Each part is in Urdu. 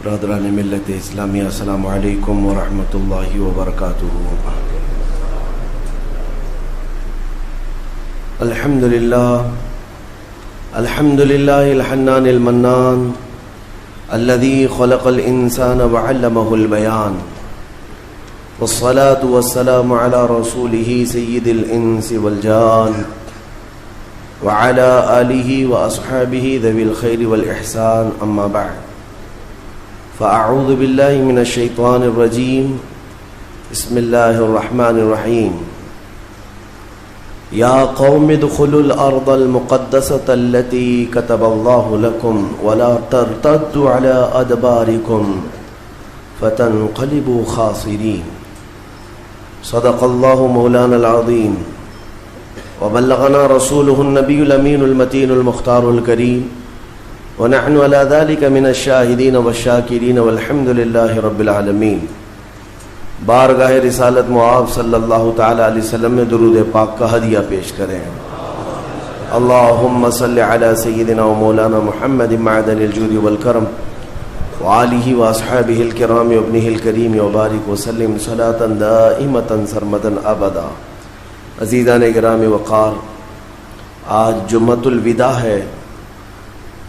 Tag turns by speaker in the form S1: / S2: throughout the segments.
S1: برادران ملت اسلامیہ، السلام علیکم ورحمۃ اللہ وبرکاتہ۔ الحمد للہ الحنان المنان الذي خلق الانسان وعلمه البيان، والصلاة والسلام على رسوله سید الانس والجان وعلى آلہ واصحابہ ذوی الخیر والاحسان، اما بعد، فاعوذ باللہ من الشیطان الرجیم، بسم اللہ الرحمن الرحیم۔ یا قوم ادخلوا الارض المقدسة التي كتب الله لكم ولا ترتدوا على ادباركم فتنقلبوا خاسرین۔ صدق اللہ مولانا العظیم وبلغنا رسوله النبی الامین المتین المختار الکریم، ونحن على ذلك من الشاہدین والشاکرین والحمد للہ رب العالمین۔ بارگاہ رسالت معاذ صلی اللہ تعالی علیہ وسلم میں درود پاک کا ہدیہ پیش کریں۔ اللہم صل علی سیدنا و مولانا محمد معدن الجود والکرم وآلہ واصحابہ الکرام وابنہ الکریم وبارک وسلم صلاة دائمتا سرمدا ابدا۔ عزیزان گرامی وقار، آج جمعۃ الوداع ہے،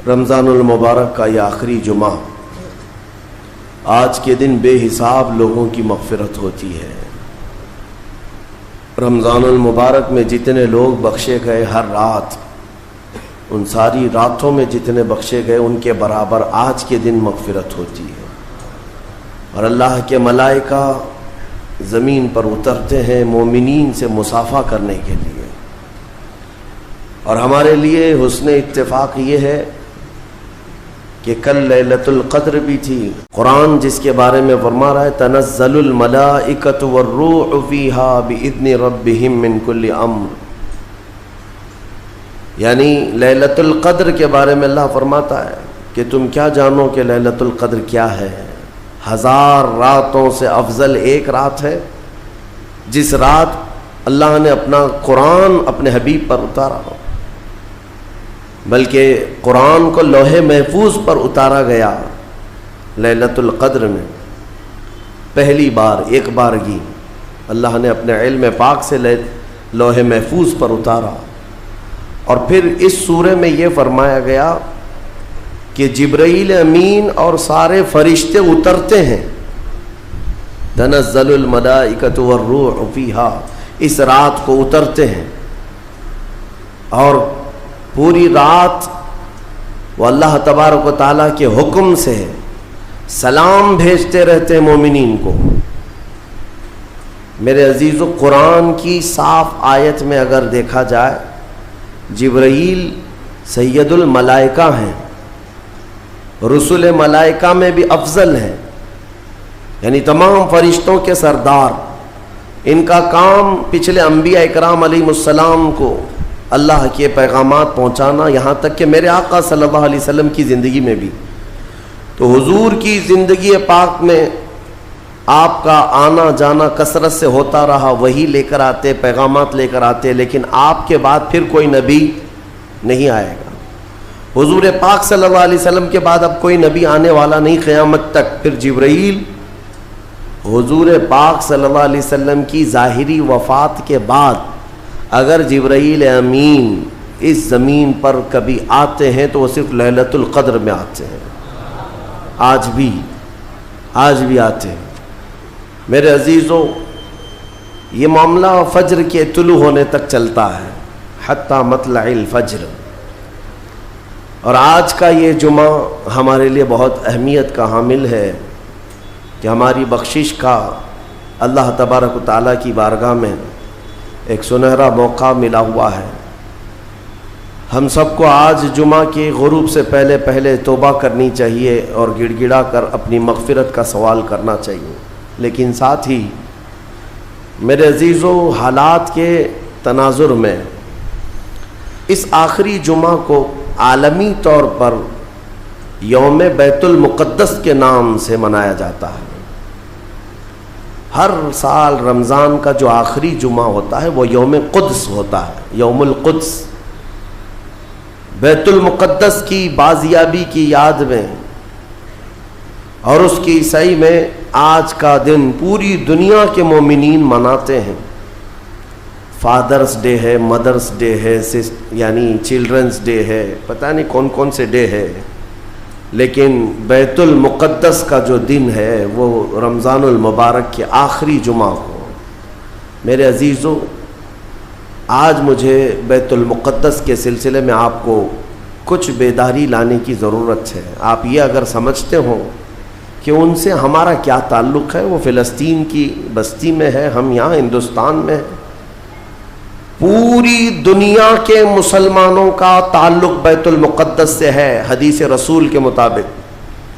S1: رمضان المبارک کا یہ آخری جمعہ۔ آج کے دن بے حساب لوگوں کی مغفرت ہوتی ہے۔ رمضان المبارک میں جتنے لوگ بخشے گئے ہر رات، ان ساری راتوں میں جتنے بخشے گئے ان کے برابر آج کے دن مغفرت ہوتی ہے۔ اور اللہ کے ملائکہ زمین پر اترتے ہیں مومنین سے مصافحہ کرنے کے لیے۔ اور ہمارے لیے حسن اتفاق یہ ہے کہ کل لیلۃ القدر بھی تھی۔ قرآن جس کے بارے میں فرما رہا ہے تنزل الملائکۃ والروح فیہا باذن ربہم من کل امر، یعنی لیلۃ القدر کے بارے میں اللہ فرماتا ہے کہ تم کیا جانو کہ لیلۃ القدر کیا ہے؟ 1000 راتوں سے افضل ایک رات ہے، جس رات اللہ نے اپنا قرآن اپنے حبیب پر اتارا ہو، بلکہ قرآن کو لوح محفوظ پر اتارا گیا لیلۃ القدر میں پہلی بار، ایک بارگی اللہ نے اپنے علم پاک سے لوح محفوظ پر اتارا۔ اور پھر اس سورہ میں یہ فرمایا گیا کہ جبرائیل امین اور سارے فرشتے اترتے ہیں، تنزل الملائکۃ والروح فیہا، اس رات کو اترتے ہیں، اور پوری رات وہ اللہ تبارک و تعالیٰ کے حکم سے سلام بھیجتے رہتے ہیں مومنین کو۔ میرے عزیزو، قرآن کی صاف آیت میں اگر دیکھا جائے، جبرائیل سید الملائکہ ہیں، رسول ملائکہ میں بھی افضل ہیں، یعنی تمام فرشتوں کے سردار۔ ان کا کام پچھلے انبیاء اکرام علیہ السلام کو اللہ کے پیغامات پہنچانا، یہاں تک کہ میرے آقا صلی اللہ علیہ وسلم کی زندگی میں بھی۔ تو حضور کی زندگی پاک میں آپ کا آنا جانا کثرت سے ہوتا رہا، وہی لے کر آتے، پیغامات لے کر آتے، لیکن آپ کے بعد پھر کوئی نبی نہیں آئے گا۔ حضور پاک صلی اللہ علیہ وسلم کے بعد اب کوئی نبی آنے والا نہیں قیامت تک۔ پھر جبرائیل حضور پاک صلی اللہ علیہ وسلم کی ظاہری وفات کے بعد اگر جبرائیل امین اس زمین پر کبھی آتے ہیں تو وہ صرف لیلۃ القدر میں آتے ہیں۔ آج بھی آتے ہیں۔ میرے عزیزو، یہ معاملہ فجر کے طلوع ہونے تک چلتا ہے، حتی مطلع الفجر۔ اور آج کا یہ جمعہ ہمارے لیے بہت اہمیت کا حامل ہے کہ ہماری بخشش کا اللہ تبارک و تعالیٰ کی بارگاہ میں ایک سنہرا موقع ملا ہوا ہے۔ ہم سب کو آج جمعہ کے غروب سے پہلے توبہ کرنی چاہیے اور گڑ گڑا کر اپنی مغفرت کا سوال کرنا چاہیے، لیکن ساتھ ہی میرے عزیزو، حالات کے تناظر میں اس آخری جمعہ کو عالمی طور پر یوم بیت المقدس کے نام سے منایا جاتا ہے۔ ہر سال رمضان کا جو آخری جمعہ ہوتا ہے وہ یوم قدس ہوتا ہے، یوم القدس، بیت المقدس کی بازیابی کی یاد میں اور اس کی عیسائی میں آج کا دن پوری دنیا کے مومنین مناتے ہیں. فادرز ڈے ہے, مدرز ڈے ہے, یعنی چلڈرنز ڈے ہے, پتہ نہیں کون کون سے ڈے ہے, لیکن بیت المقدس کا جو دن ہے وہ رمضان المبارک کے آخری جمعہ کو. میرے عزیزو, آج مجھے بیت المقدس کے سلسلے میں آپ کو کچھ بیداری لانے کی ضرورت ہے. آپ یہ اگر سمجھتے ہو کہ ان سے ہمارا کیا تعلق ہے, وہ فلسطین کی بستی میں ہے, ہم یہاں ہندوستان میں ہیں. پوری دنیا کے مسلمانوں کا تعلق بیت المقدس سے ہے حدیث رسول کے مطابق.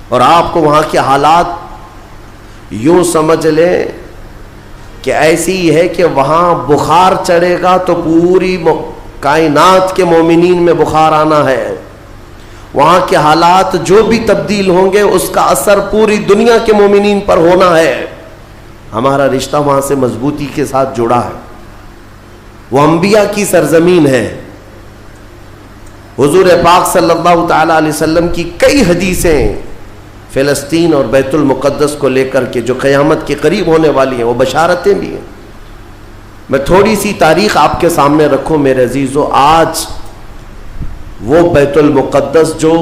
S1: اور آپ کو وہاں کے حالات یوں سمجھ لیں کہ ایسی ہی ہے کہ وہاں بخار چڑھے گا تو پوری کائنات کے مومنین میں بخار آنا ہے. وہاں کے حالات جو بھی تبدیل ہوں گے اس کا اثر پوری دنیا کے مومنین پر ہونا ہے. ہمارا رشتہ وہاں سے مضبوطی کے ساتھ جڑا ہے. وہ انبیاء کی سرزمین ہے. حضور پاک صلی اللہ تعالی علیہ وسلم کی کئی حدیثیں فلسطین اور بیت المقدس کو لے کر کے جو قیامت کے قریب ہونے والی ہیں, وہ بشارتیں بھی ہیں. میں تھوڑی سی تاریخ آپ کے سامنے رکھوں میرے عزیزو. آج وہ بیت المقدس جو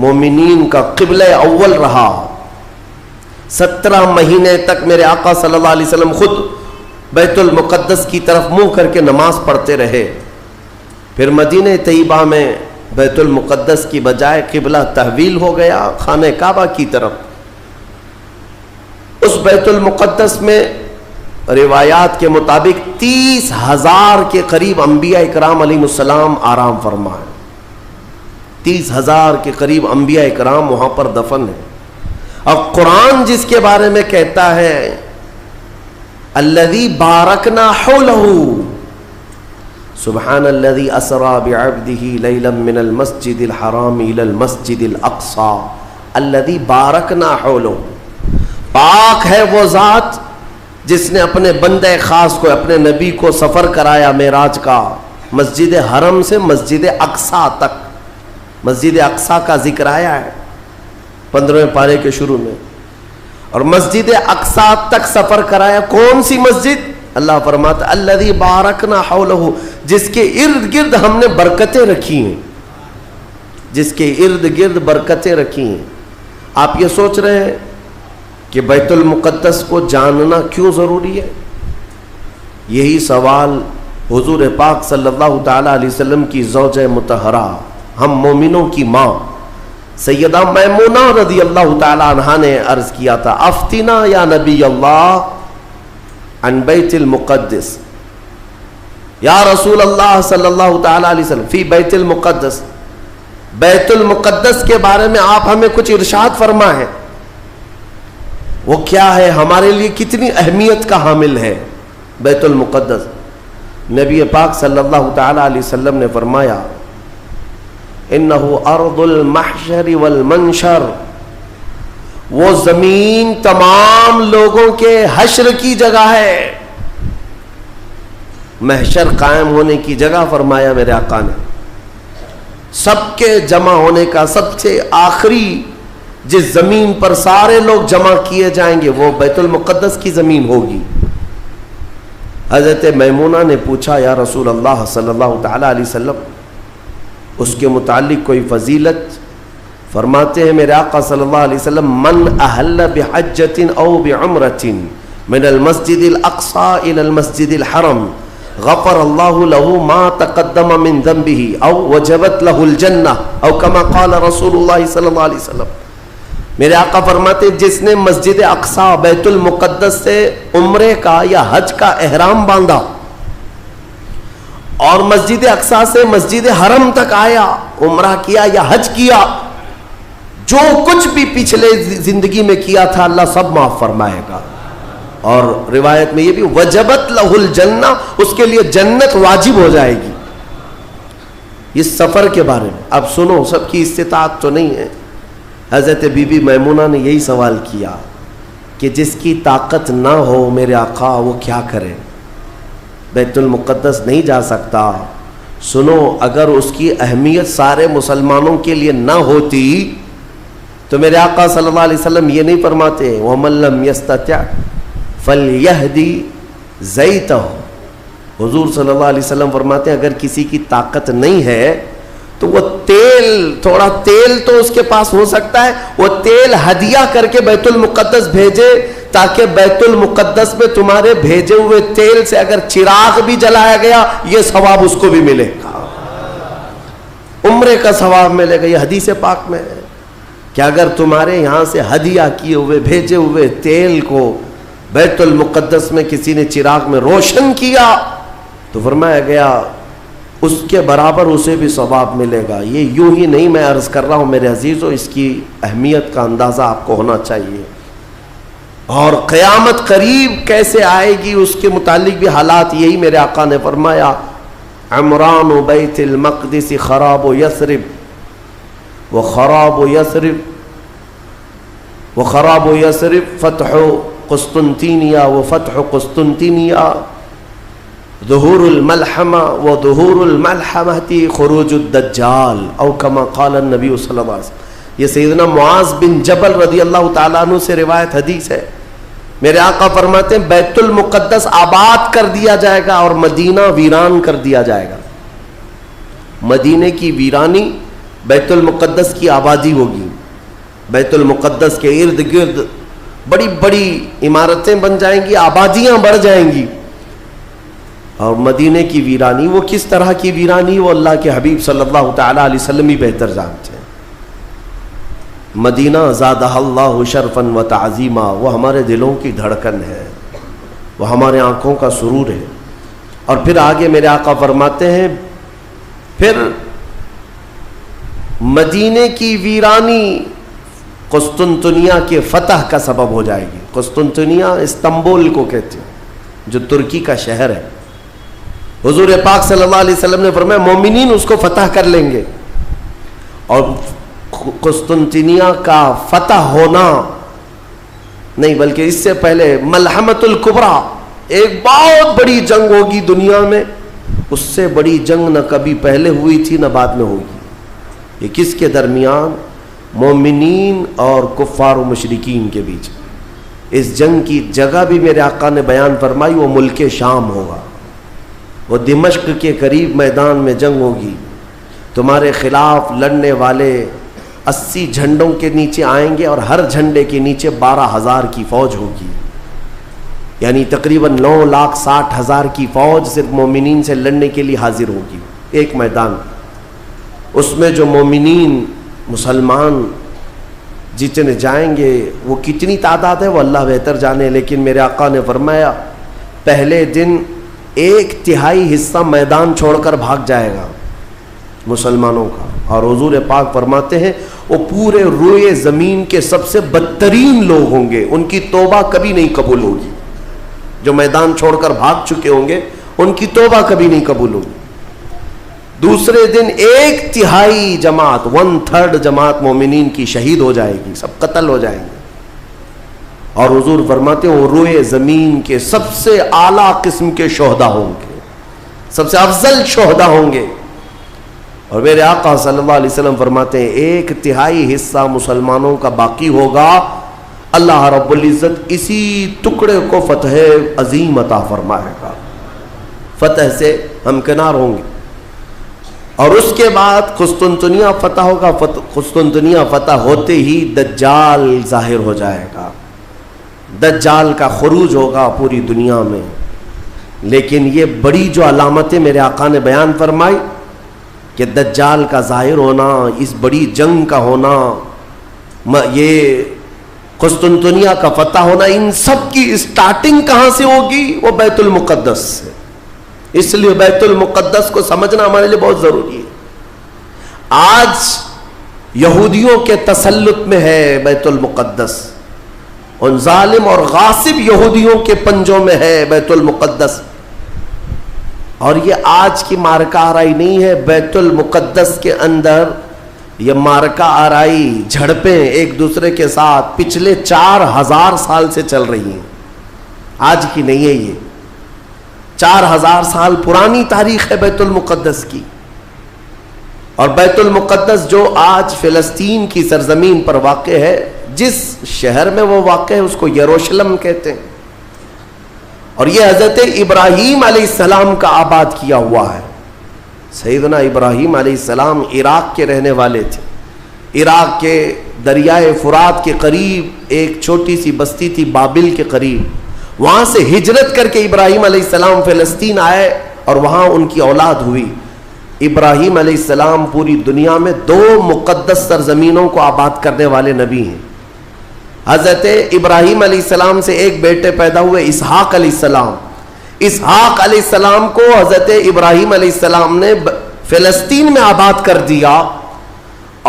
S1: مومنین کا قبلہ اول رہا, 17 مہینے تک میرے آقا صلی اللہ علیہ وسلم خود بیت المقدس کی طرف منہ کر کے نماز پڑھتے رہے. پھر مدینہ طیبہ میں بیت المقدس کی بجائے قبلہ تحویل ہو گیا خانہ کعبہ کی طرف. اس بیت المقدس میں روایات کے مطابق 30,000 کے قریب انبیاء اکرام علیہ السلام آرام فرما ہے. 30,000 کے قریب انبیاء اکرام وہاں پر دفن ہیں. اور قرآن جس کے بارے میں کہتا ہے الذی بارکنا حولہ, سبحان الذی اسری بعبدہ لیلا من المسجد الحرام الی المسجد الاقصی الذی بارکنا حولہ. پاک ہے وہ ذات جس نے اپنے بندے خاص کو, اپنے نبی کو سفر کرایا معراج کا, مسجد حرم سے مسجد اقصی تک. مسجد اقصی کا ذکر آیا ہے 15ویں پارے کے شروع میں. اور مسجد اقصی تک سفر کرایا. کون سی مسجد؟ اللہ فرماتا الذی بارکنا حولہ, جس کے ارد گرد ہم نے برکتیں رکھی ہیں. جس کے ارد گرد برکتیں رکھی ہیں. آپ یہ سوچ رہے ہیں کہ بیت المقدس کو جاننا کیوں ضروری ہے؟ یہی سوال حضور پاک صلی اللہ تعالی علیہ وسلم کی زوجہ مطہرہ, ہم مومنوں کی ماں سیدہ میمونہ رضی اللہ تعالی عنہا نے عرض کیا تھا, افتنا یا نبی اللہ عن بیت المقدس. یا رسول اللہ صلی اللہ تعالی علیہ وسلم فی بیت المقدس, بیت المقدس کے بارے میں آپ ہمیں کچھ ارشاد فرمائیں. وہ کیا ہے, ہمارے لیے کتنی اہمیت کا حامل ہے بیت المقدس؟ نبی پاک صلی اللہ تعالی علیہ وسلم نے فرمایا انہ ارض المحشر والمنشر, وہ زمین تمام لوگوں کے حشر کی جگہ ہے. محشر قائم ہونے کی جگہ فرمایا میرے آقا نے. سب کے جمع ہونے کا سب سے آخری جس زمین پر سارے لوگ جمع کیے جائیں گے وہ بیت المقدس کی زمین ہوگی. حضرت میمونہ نے پوچھا یا رسول اللہ صلی اللہ تعالی علیہ وسلم اس کے متعلق کوئی فضیلت؟ فرماتے ہیں میرے آقا صلی اللہ علیہ وسلم من احل بحجۃ او بعمرۃ من المسجد الاقصى الى المسجد الحرم غفر اللہ له ما تقدم من ذنبه او وجبت له الجنہ او كما قال رسول اللہ صلی اللہ علیہ وسلم. میرے آقا فرماتے جس نے مسجد اقصی بیت المقدس سے عمرے کا یا حج کا احرام باندھا اور مسجد اقصی سے مسجد حرم تک آیا, عمرہ کیا یا حج کیا, جو کچھ بھی پچھلے زندگی میں کیا تھا اللہ سب معاف فرمائے گا. اور روایت میں یہ بھی وجبت لہ الجنہ, اس کے لیے جنت واجب ہو جائے گی. اس سفر کے بارے میں اب سنو, سب کی استطاعت تو نہیں ہے. حضرت بی بی میمونہ نے یہی سوال کیا کہ جس کی طاقت نہ ہو میرے آقا وہ کیا کرے, بیت المقدس نہیں جا سکتا. سنو, اگر اس کی اہمیت سارے مسلمانوں کے لیے نہ ہوتی تو میرے آقا صلی اللہ علیہ وسلم یہ نہیں فرماتے وَمَن لَّمْ يَسْتَطِعْ فَلْيَهْدِ زَيْتَهُ، حضور صلی اللہ علیہ وسلم فرماتے ہیں اگر کسی کی طاقت نہیں ہے تو وہ تھوڑا تیل تو اس کے پاس ہو سکتا ہے، وہ تیل ہدیہ کر کے بیت المقدس بھیجے، تاکہ بیت المقدس میں تمہارے بھیجے ہوئے تیل سے اگر چراغ بھی جلایا گیا یہ ثواب اس کو بھی ملے گا، عمرے کا ثواب ملے گا۔ یہ حدیث پاک میں ہے کہ اگر تمہارے یہاں سے ہدیہ کیے ہوئے بھیجے ہوئے تیل کو بیت المقدس میں کسی نے چراغ میں روشن کیا تو فرمایا گیا اس کے برابر اسے بھی ثواب ملے گا۔ یہ یوں ہی نہیں میں عرض کر رہا ہوں میرے عزیزو، اس کی اہمیت کا اندازہ آپ کو ہونا چاہیے، اور قیامت قریب کیسے آئے گی اس کے متعلق بھی حالات یہی میرے آقا نے فرمایا عمران بیت المقدس خراب یثرب وخراب یثرب فتح قسطنطینیہ وفتح قسطنطینیہ ظہور الملحمہ وظہور الملحمہ خروج الدجال او کما قال النبی صلی اللہ علیہ وسلم۔ یہ سیدنا معاذ بن جبل رضی اللہ تعالیٰ عنہ سے روایت حدیث ہے، میرے آقا فرماتے ہیں بیت المقدس آباد کر دیا جائے گا اور مدینہ ویران کر دیا جائے گا۔ مدینے کی ویرانی، بیت المقدس کی آبادی ہوگی، بیت المقدس کے ارد گرد بڑی بڑی عمارتیں بن جائیں گی، آبادیاں بڑھ جائیں گی، اور مدینے کی ویرانی وہ کس طرح کی ویرانی وہ اللہ کے حبیب صلی اللہ تعالیٰ علیہ وسلم ہی بہتر جانتے ہیں۔ مدینہ زادہ اللہ شرفاً و تعظیما، وہ ہمارے دلوں کی دھڑکن ہے، وہ ہمارے آنکھوں کا سرور ہے۔ اور پھر آگے میرے آقا فرماتے ہیں پھر مدینے کی ویرانی قسطنطنیہ کے فتح کا سبب ہو جائے گی۔ قسطنطنیہ استنبول کو کہتے ہیں جو ترکی کا شہر ہے۔ حضور پاک صلی اللہ علیہ وسلم نے فرمایا مومنین اس کو فتح کر لیں گے، اور قسطنطنیہ کا فتح ہونا نہیں بلکہ اس سے پہلے ملحمۃ الکبریٰ، ایک بہت بڑی جنگ ہوگی دنیا میں، اس سے بڑی جنگ نہ کبھی پہلے ہوئی تھی نہ بعد میں ہوگی۔ یہ کس کے درمیان؟ مومنین اور کفار و مشرکین کے بیچ۔ اس جنگ کی جگہ بھی میرے آقا نے بیان فرمائی، وہ ملک شام ہوگا، وہ دمشق کے قریب میدان میں جنگ ہوگی۔ تمہارے خلاف لڑنے والے 80 جھنڈوں کے نیچے آئیں گے اور ہر جھنڈے کے نیچے 12,000 کی فوج ہوگی، یعنی تقریباً 9,60,000 کی فوج صرف مومنین سے لڑنے کے لیے حاضر ہوگی ایک میدان۔ اس میں جو مومنین مسلمان جتنے جائیں گے وہ کتنی تعداد ہے وہ اللہ بہتر جانے، لیکن میرے آقا نے فرمایا پہلے دن 1/3 حصہ میدان چھوڑ کر بھاگ جائے گا مسلمانوں کا، اور حضور پاک فرماتے ہیں وہ پورے روئے زمین کے سب سے بدترین لوگ ہوں گے، ان کی توبہ کبھی نہیں قبول ہوگی۔ جو میدان چھوڑ کر بھاگ چکے ہوں گے ان کی توبہ کبھی نہیں قبول ہوگی۔ دوسرے دن 1/3 جماعت 1/3 جماعت مومنین کی شہید ہو جائے گی، سب قتل ہو جائیں گے، اور حضور فرماتے ہیں وہ روئے زمین کے سب سے اعلیٰ قسم کے شہداء ہوں گے، سب سے افضل شہداء ہوں گے۔ اور میرے آقا صلی اللہ علیہ وسلم فرماتے ہیں 1/3 حصہ مسلمانوں کا باقی ہوگا، اللہ رب العزت اسی ٹکڑے کو فتح عظیم عطا فرمائے گا، فتح سے ہمکنار ہوں گے۔ اور اس کے بعد قسطنطنیہ فتح ہوگا، قسطنطنیہ فتح ہوتے ہی دجال ظاہر ہو جائے گا، دجال کا خروج ہوگا پوری دنیا میں۔ لیکن یہ بڑی جو علامتیں میرے آقا نے بیان فرمائی کہ دجال کا ظاہر ہونا، اس بڑی جنگ کا ہونا، یہ قسطنطنیہ کا فتح ہونا، ان سب کی اسٹارٹنگ کہاں سے ہوگی؟ وہ بیت المقدس سے۔ اس لیے بیت المقدس کو سمجھنا ہمارے لیے بہت ضروری ہے۔ آج یہودیوں کے تسلط میں ہے بیت المقدس، ان ظالم اور غاصب یہودیوں کے پنجوں میں ہے بیت المقدس، اور یہ آج کی مارکہ آرائی نہیں ہے۔ بیت المقدس کے اندر یہ مارکہ آرائی، جھڑپیں ایک دوسرے کے ساتھ پچھلے 4000 سال سے چل رہی ہیں، آج کی نہیں ہے، یہ 4000 سال پرانی تاریخ ہے بیت المقدس کی۔ اور بیت المقدس جو آج فلسطین کی سرزمین پر واقع ہے، جس شہر میں وہ واقع ہے اس کو یروشلم کہتے ہیں، اور یہ حضرت ابراہیم علیہ السلام کا آباد کیا ہوا ہے۔ سیدنا ابراہیم علیہ السلام عراق کے رہنے والے تھے۔ عراق کے دریائے فرات کے قریب ایک چھوٹی سی بستی تھی بابل کے قریب، وہاں سے ہجرت کر کے ابراہیم علیہ السلام فلسطین آئے اور وہاں ان کی اولاد ہوئی۔ ابراہیم علیہ السلام پوری دنیا میں 2 مقدس سرزمینوں کو آباد کرنے والے نبی ہیں۔ حضرت ابراہیم علیہ السلام سے ایک بیٹے پیدا ہوئے اسحاق علیہ السلام۔ اسحاق علیہ السلام کو حضرت ابراہیم علیہ السلام نے فلسطین میں آباد کر دیا،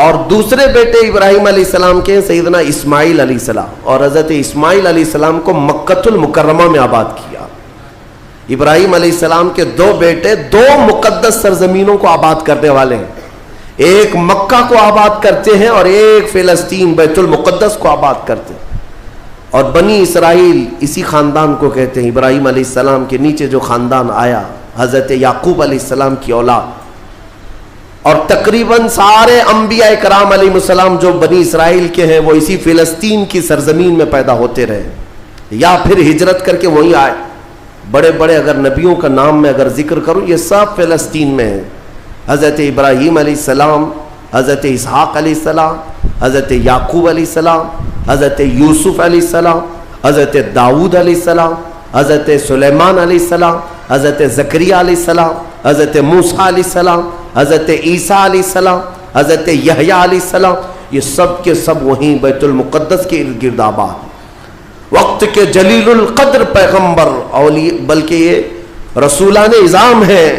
S1: اور دوسرے بیٹے ابراہیم علیہ السلام کے سیدنا اسماعیل علیہ السلام، اور حضرت اسماعیل علیہ السلام کو مکۃ المکرمہ میں آباد کیا۔ ابراہیم علیہ السلام کے 2 بیٹے 2 مقدس سرزمینوں کو آباد کرنے والے ہیں، ایک مکہ کو آباد کرتے ہیں اور ایک فلسطین بیت المقدس کو آباد کرتے ہیں۔ اور بنی اسرائیل اسی خاندان کو کہتے ہیں۔ ابراہیم علیہ السلام کے نیچے جو خاندان آیا، حضرت یعقوب علیہ السلام کی اولاد، اور تقریباً سارے انبیاء کرام علیہ السلام جو بنی اسرائیل کے ہیں وہ اسی فلسطین کی سرزمین میں پیدا ہوتے رہے، یا پھر ہجرت کر کے وہیں آئے۔ بڑے بڑے اگر نبیوں کا نام میں اگر ذکر کروں، یہ سب فلسطین میں ہیں۔ حضرت ابراہیم علیہ السلام، حضرت اسحاق علیہ السلام، حضرت یعقوب علیہ السلام، حضرت یوسف علیہ السلام، حضرت داؤد علیہ السلام، حضرت سلیمان علیہ السلام، حضرت زکریا علیہ السلام، حضرت موسیٰ علیہ السلام، حضرت عیسیٰ علیہ السلام، حضرت یحییٰ علیہ السلام، یہ سب کے سب وہیں بیت المقدس کے ارد گرد آباد۔ وقت کے جلیل القدر پیغمبر بلکہ یہ رسولان اعظام ہیں،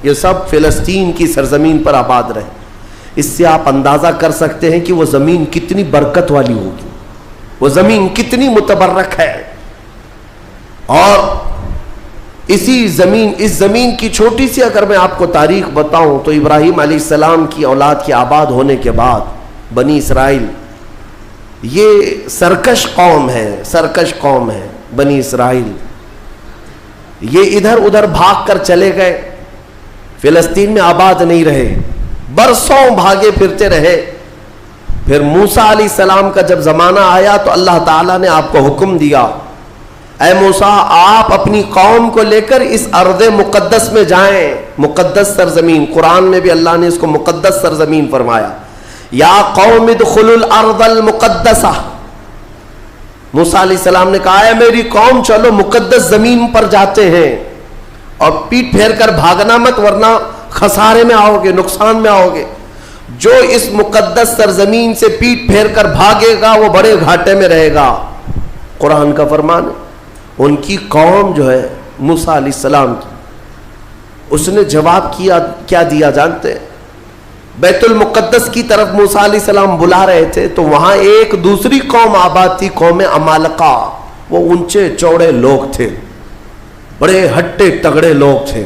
S1: یہ سب فلسطین کی سرزمین پر آباد رہے۔ اس سے آپ اندازہ کر سکتے ہیں کہ وہ زمین کتنی برکت والی ہوگی، وہ زمین کتنی متبرک ہے۔ اور اس زمین کی چھوٹی سی اگر میں آپ کو تاریخ بتاؤں تو ابراہیم علیہ السلام کی اولاد کے آباد ہونے کے بعد بنی اسرائیل یہ سرکش قوم ہے بنی اسرائیل، یہ ادھر ادھر بھاگ کر چلے گئے، فلسطین میں آباد نہیں رہے، برسوں بھاگے پھرتے رہے۔ پھر موسیٰ علیہ السلام کا جب زمانہ آیا تو اللہ تعالیٰ نے آپ کو حکم دیا، اے موسیٰ آپ اپنی قوم کو لے کر اس ارض مقدس میں جائیں، مقدس سرزمین، قرآن میں بھی اللہ نے اس کو مقدس سرزمین فرمایا، یا قوم ادخلوا الارض المقدسہ۔ موسیٰ علیہ السلام نے کہا ہے میری قوم چلو مقدس زمین پر جاتے ہیں، اور پیٹ پھیر کر بھاگنا مت ورنہ خسارے میں آؤ گے، نقصان میں آؤ گے۔ جو اس مقدس سرزمین سے پیٹ پھیر کر بھاگے گا وہ بڑے گھاٹے میں رہے گا، قرآن کا فرمان ہے۔ ان کی قوم جو ہے موسیٰ علیہ السلام کی، اس نے جواب کیا دیا جانتے ہیں؟ بیت المقدس کی طرف موسیٰ علیہ السلام بلا رہے تھے تو وہاں ایک دوسری قوم آباد تھی، قوم عمالقہ۔ وہ اونچے چوڑے لوگ تھے، بڑے ہٹے تگڑے لوگ تھے۔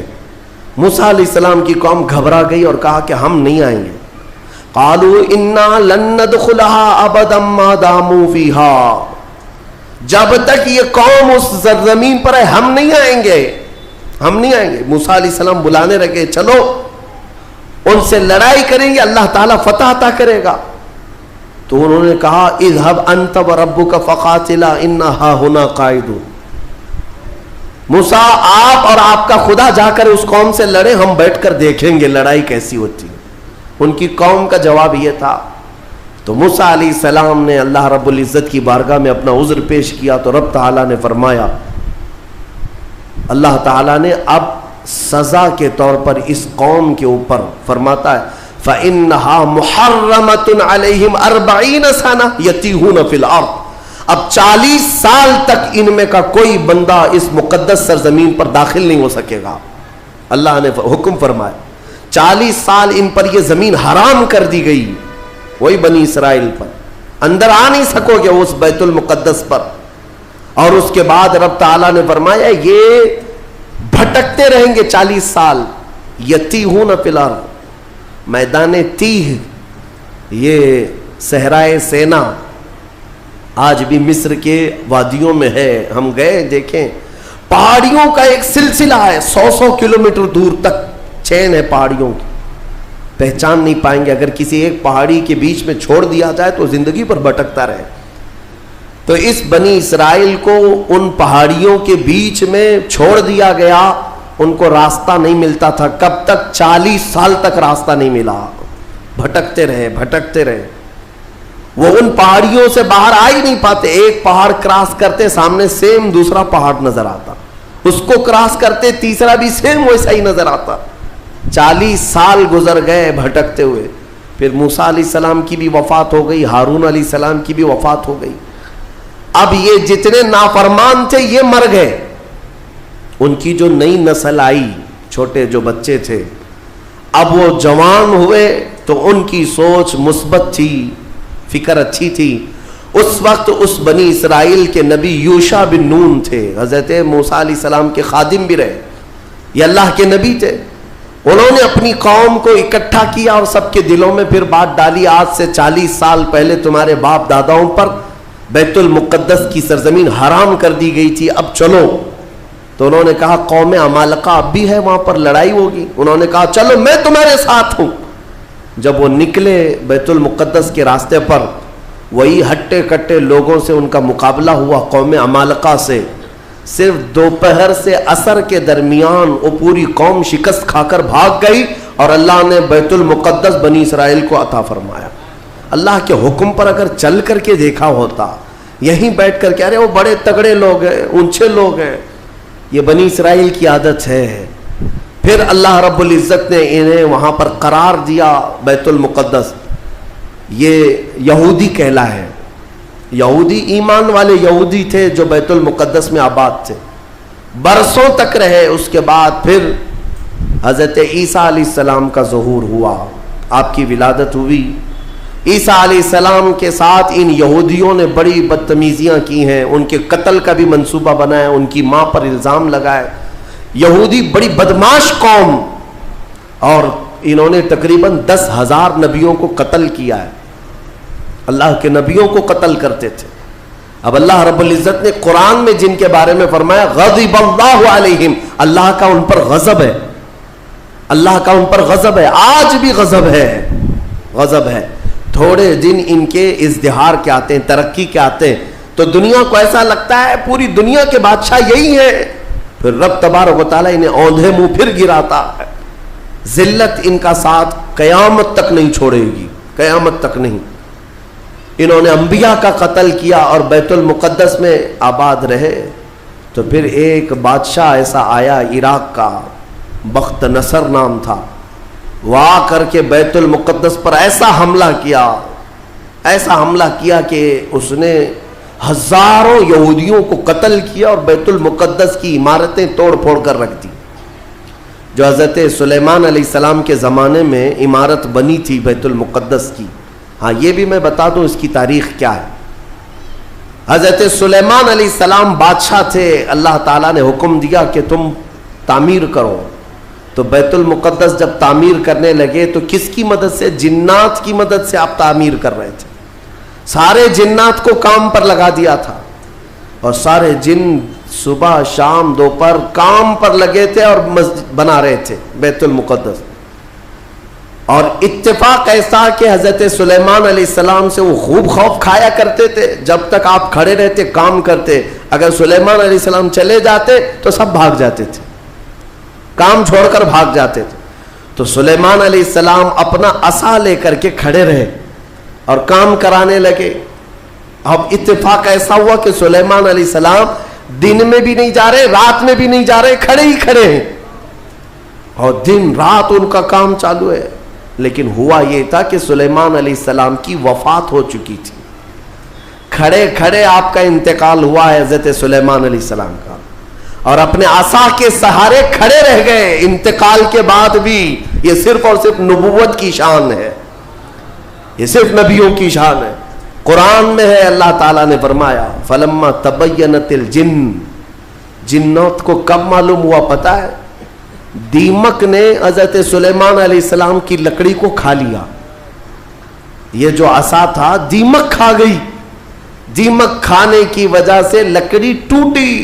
S1: موسیٰ علیہ السلام کی قوم گھبرا گئی اور کہا کہ ہم نہیں آئیں گے۔ قالوا انا لن ندخلها ابدا ما داموا فيها، جب تک یہ قوم اس زمین پر ہے ہم نہیں آئیں گے، ہم نہیں آئیں گے۔ موسیٰ علیہ السلام بلانے لگے چلو ان سے لڑائی کریں گے، اللہ تعالیٰ فتح عطا کرے گا۔ تو انہوں نے کہا اذهب انت وربك فقاتلا انا هاهنا قاعدون، موسیٰ آپ اور آپ کا خدا جا کر اس قوم سے لڑیں، ہم بیٹھ کر دیکھیں گے لڑائی کیسی ہوتی ہے۔ ان کی قوم کا جواب یہ تھا۔ تو موسیٰ علیہ السلام نے اللہ رب العزت کی بارگاہ میں اپنا عذر پیش کیا تو رب تعالیٰ نے فرمایا، اللہ تعالیٰ نے اب سزا کے طور پر اس قوم کے اوپر فرماتا ہے فَإِنَّهَا مُحَرَّمَةٌ عَلَيْهِمْ 40 سَنَةً يَتِيهُونَ فِي الْأَرْضِ، اب 40 سال تک ان میں کا کوئی بندہ اس مقدس سرزمین پر داخل نہیں ہو سکے گا۔ اللہ نے حکم فرمایا 40 سال ان پر یہ زمین حرام کر دی گئی، وہی بنی اسرائیل پر اندر آ نہیں سکو گے اس بیت المقدس پر۔ اور اس کے بعد رب تعالیٰ نے فرمایا یہ بھٹکتے رہیں گے 40 سال، یتیہون فی الارض، میدان تیہ، یہ صحرائے سینا آج بھی مصر کے وادیوں میں ہے، ہم گئے دیکھیں، پہاڑیوں کا ایک سلسلہ ہے، 100 کلومیٹر دور تک چین ہے پہاڑیوں کی، پہچان نہیں پائیں گے. اگر کسی ایک پہاڑی کے بیچ میں چھوڑ دیا جائے تو زندگی پر بھٹکتا رہے. تو اس بنی اسرائیل کو ان پہاڑیوں کے بیچ میں چھوڑ دیا گیا. ان کو راستہ نہیں ملتا تھا. کب تک؟ 40 سال تک راستہ نہیں ملا. بھٹکتے رہے. وہ ان پہاڑیوں سے باہر آ ہی نہیں پاتے. ایک پہاڑ کراس کرتے سامنے سیم دوسرا پہاڑ نظر آتا, اس کو کراس کرتے تیسرا بھی سیم ویسا ہی نظر آتا. 40 سال گزر گئے بھٹکتے ہوئے. پھر موسیٰ علیہ السلام کی بھی وفات ہو گئی, ہارون علیہ السلام کی بھی وفات ہو گئی. اب یہ جتنے نافرمان تھے یہ مر گئے. ان کی جو نئی نسل آئی, چھوٹے جو بچے تھے, اب وہ جوان ہوئے تو ان کی سوچ مثبت تھی, فکر اچھی تھی. اس وقت اس بنی اسرائیل کے نبی یوشع بن نون تھے, حضرت موسیٰ علیہ السلام کے خادم بھی رہے, یہ اللہ کے نبی تھے. انہوں نے اپنی قوم کو اکٹھا کیا اور سب کے دلوں میں پھر بات ڈالی, آج سے 40 سال پہلے تمہارے باپ داداؤں پر بیت المقدس کی سرزمین حرام کر دی گئی تھی, اب چلو. تو انہوں نے کہا قوم عمالقہ اب بھی ہے, وہاں پر لڑائی ہوگی. انہوں نے کہا چلو میں تمہارے ساتھ ہوں. جب وہ نکلے بیت المقدس کے راستے پر, وہی ہٹے کٹے لوگوں سے ان کا مقابلہ ہوا, قوم عمالقہ سے. صرف دوپہر سے عصر کے درمیان وہ پوری قوم شکست کھا کر بھاگ گئی اور اللہ نے بیت المقدس بنی اسرائیل کو عطا فرمایا. اللہ کے حکم پر اگر چل کر کے دیکھا ہوتا, یہیں بیٹھ کر کے ارے وہ بڑے تگڑے لوگ ہیں, اونچے لوگ ہیں, یہ بنی اسرائیل کی عادت ہے. پھر اللہ رب العزت نے انہیں وہاں پر قرار دیا. بیت المقدس یہ یہودی کہلا ہے. یہودی ایمان والے یہودی تھے جو بیت المقدس میں آباد تھے, برسوں تک رہے. اس کے بعد پھر حضرت عیسیٰ علیہ السلام کا ظہور ہوا, آپ کی ولادت ہوئی. عیسیٰ علیہ السلام کے ساتھ ان یہودیوں نے بڑی بدتمیزیاں کی ہیں, ان کے قتل کا بھی منصوبہ بنایا, ان کی ماں پر الزام لگائے. یہودی بڑی بدماش قوم, اور انہوں نے تقریباً 10,000 نبیوں کو قتل کیا ہے. اللہ کے نبیوں کو قتل کرتے تھے. اب اللہ رب العزت نے قرآن میں جن کے بارے میں فرمایا غضب اللہ علیہم, اللہ کا ان پر غضب ہے, اللہ کا ان پر غضب ہے, آج بھی غضب ہے. تھوڑے دن ان کے ازدہار کے آتے ہیں, ترقی کے آتے ہیں, تو دنیا کو ایسا لگتا ہے پوری دنیا کے بادشاہ یہی ہیں. پھر رب تبارک و تعالیٰ انہیں اوندھے منہ پھر گراتا ہے. ذلت ان کا ساتھ قیامت تک نہیں چھوڑے گی, قیامت تک نہیں. انہوں نے انبیاء کا قتل کیا اور بیت المقدس میں آباد رہے. تو پھر ایک بادشاہ ایسا آیا عراق کا, بخت نصر نام تھا, وہ آ کر کے بیت المقدس پر ایسا حملہ کیا کہ اس نے ہزاروں یہودیوں کو قتل کیا اور بیت المقدس کی عمارتیں توڑ پھوڑ کر رکھ دی. جو حضرت سلیمان علیہ السلام کے زمانے میں عمارت بنی تھی بیت المقدس کی. ہاں یہ بھی میں بتا دوں اس کی تاریخ کیا ہے. حضرت سلیمان علیہ السلام بادشاہ تھے, اللہ تعالیٰ نے حکم دیا کہ تم تعمیر کرو. تو بیت المقدس جب تعمیر کرنے لگے تو کس کی مدد سے؟ جنات کی مدد سے آپ تعمیر کر رہے تھے. سارے جنات کو کام پر لگا دیا تھا, اور سارے جن صبح شام دوپہر کام پر لگے تھے اور مسجد بنا رہے تھے بیت المقدس. اور اتفاق ایسا کہ حضرت سلیمان علیہ السلام سے وہ خوب خوف کھایا کرتے تھے. جب تک آپ کھڑے رہتے کام کرتے, اگر سلیمان علیہ السلام چلے جاتے تو سب بھاگ جاتے تھے, کام چھوڑ کر بھاگ جاتے تھے. تو سلیمان علیہ السلام اپنا عصا لے کر کے کھڑے رہے اور کام کرانے لگے. اب اتفاق ایسا ہوا کہ سلیمان علیہ السلام دن میں بھی نہیں جا رہے, رات میں بھی نہیں جا رہے, کھڑے ہی کھڑے ہیں, اور دن رات ان کا کام چالو ہے. لیکن ہوا یہ تھا کہ سلیمان علیہ السلام کی وفات ہو چکی تھی. کھڑے کھڑے آپ کا انتقال ہوا ہے حضرت سلیمان علیہ السلام کا, اور اپنے عصا کے سہارے کھڑے رہ گئے انتقال کے بعد بھی. یہ صرف اور صرف نبوت کی شان ہے, یہ صرف نبیوں کی شان ہے. قرآن میں ہے, اللہ تعالیٰ نے فرمایا فلما تبینت الجن, جنات کو کب معلوم ہوا پتا ہے؟ دیمک نے حضرت سلیمان علیہ السلام کی لکڑی کو کھا لیا. یہ جو عصا تھا دیمک کھا گئی. دیمک کھانے کی وجہ سے لکڑی ٹوٹی.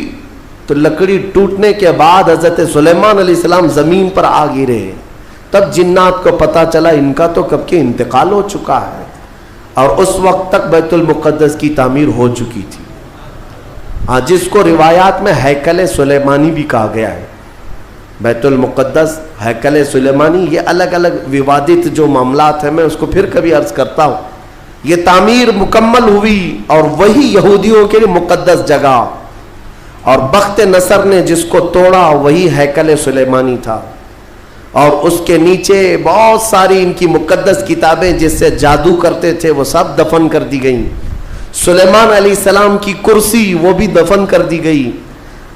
S1: تو لکڑی ٹوٹنے کے بعد حضرت سلیمان علیہ السلام زمین پر آ گرے. تب جنات کو پتا چلا ان کا تو کب کے انتقال ہو چکا ہے، اور اس وقت تک بیت المقدس کی تعمیر ہو چکی تھی. ہاں، جس کو روایات میں ہیکل سلیمانی بھی کہا گیا ہے. بیت المقدس، ہیکل سلیمانی، یہ الگ الگ ووادت جو معاملات ہیں، میں اس کو پھر کبھی عرض کرتا ہوں. یہ تعمیر مکمل ہوئی اور وہی یہودیوں کے لیے مقدس جگہ، اور بخت نصر نے جس کو توڑا وہی ہیکل سلیمانی تھا. اور اس کے نیچے بہت ساری ان کی مقدس کتابیں جس سے جادو کرتے تھے وہ سب دفن کر دی گئیں. سلیمان علیہ السلام کی کرسی وہ بھی دفن کر دی گئی.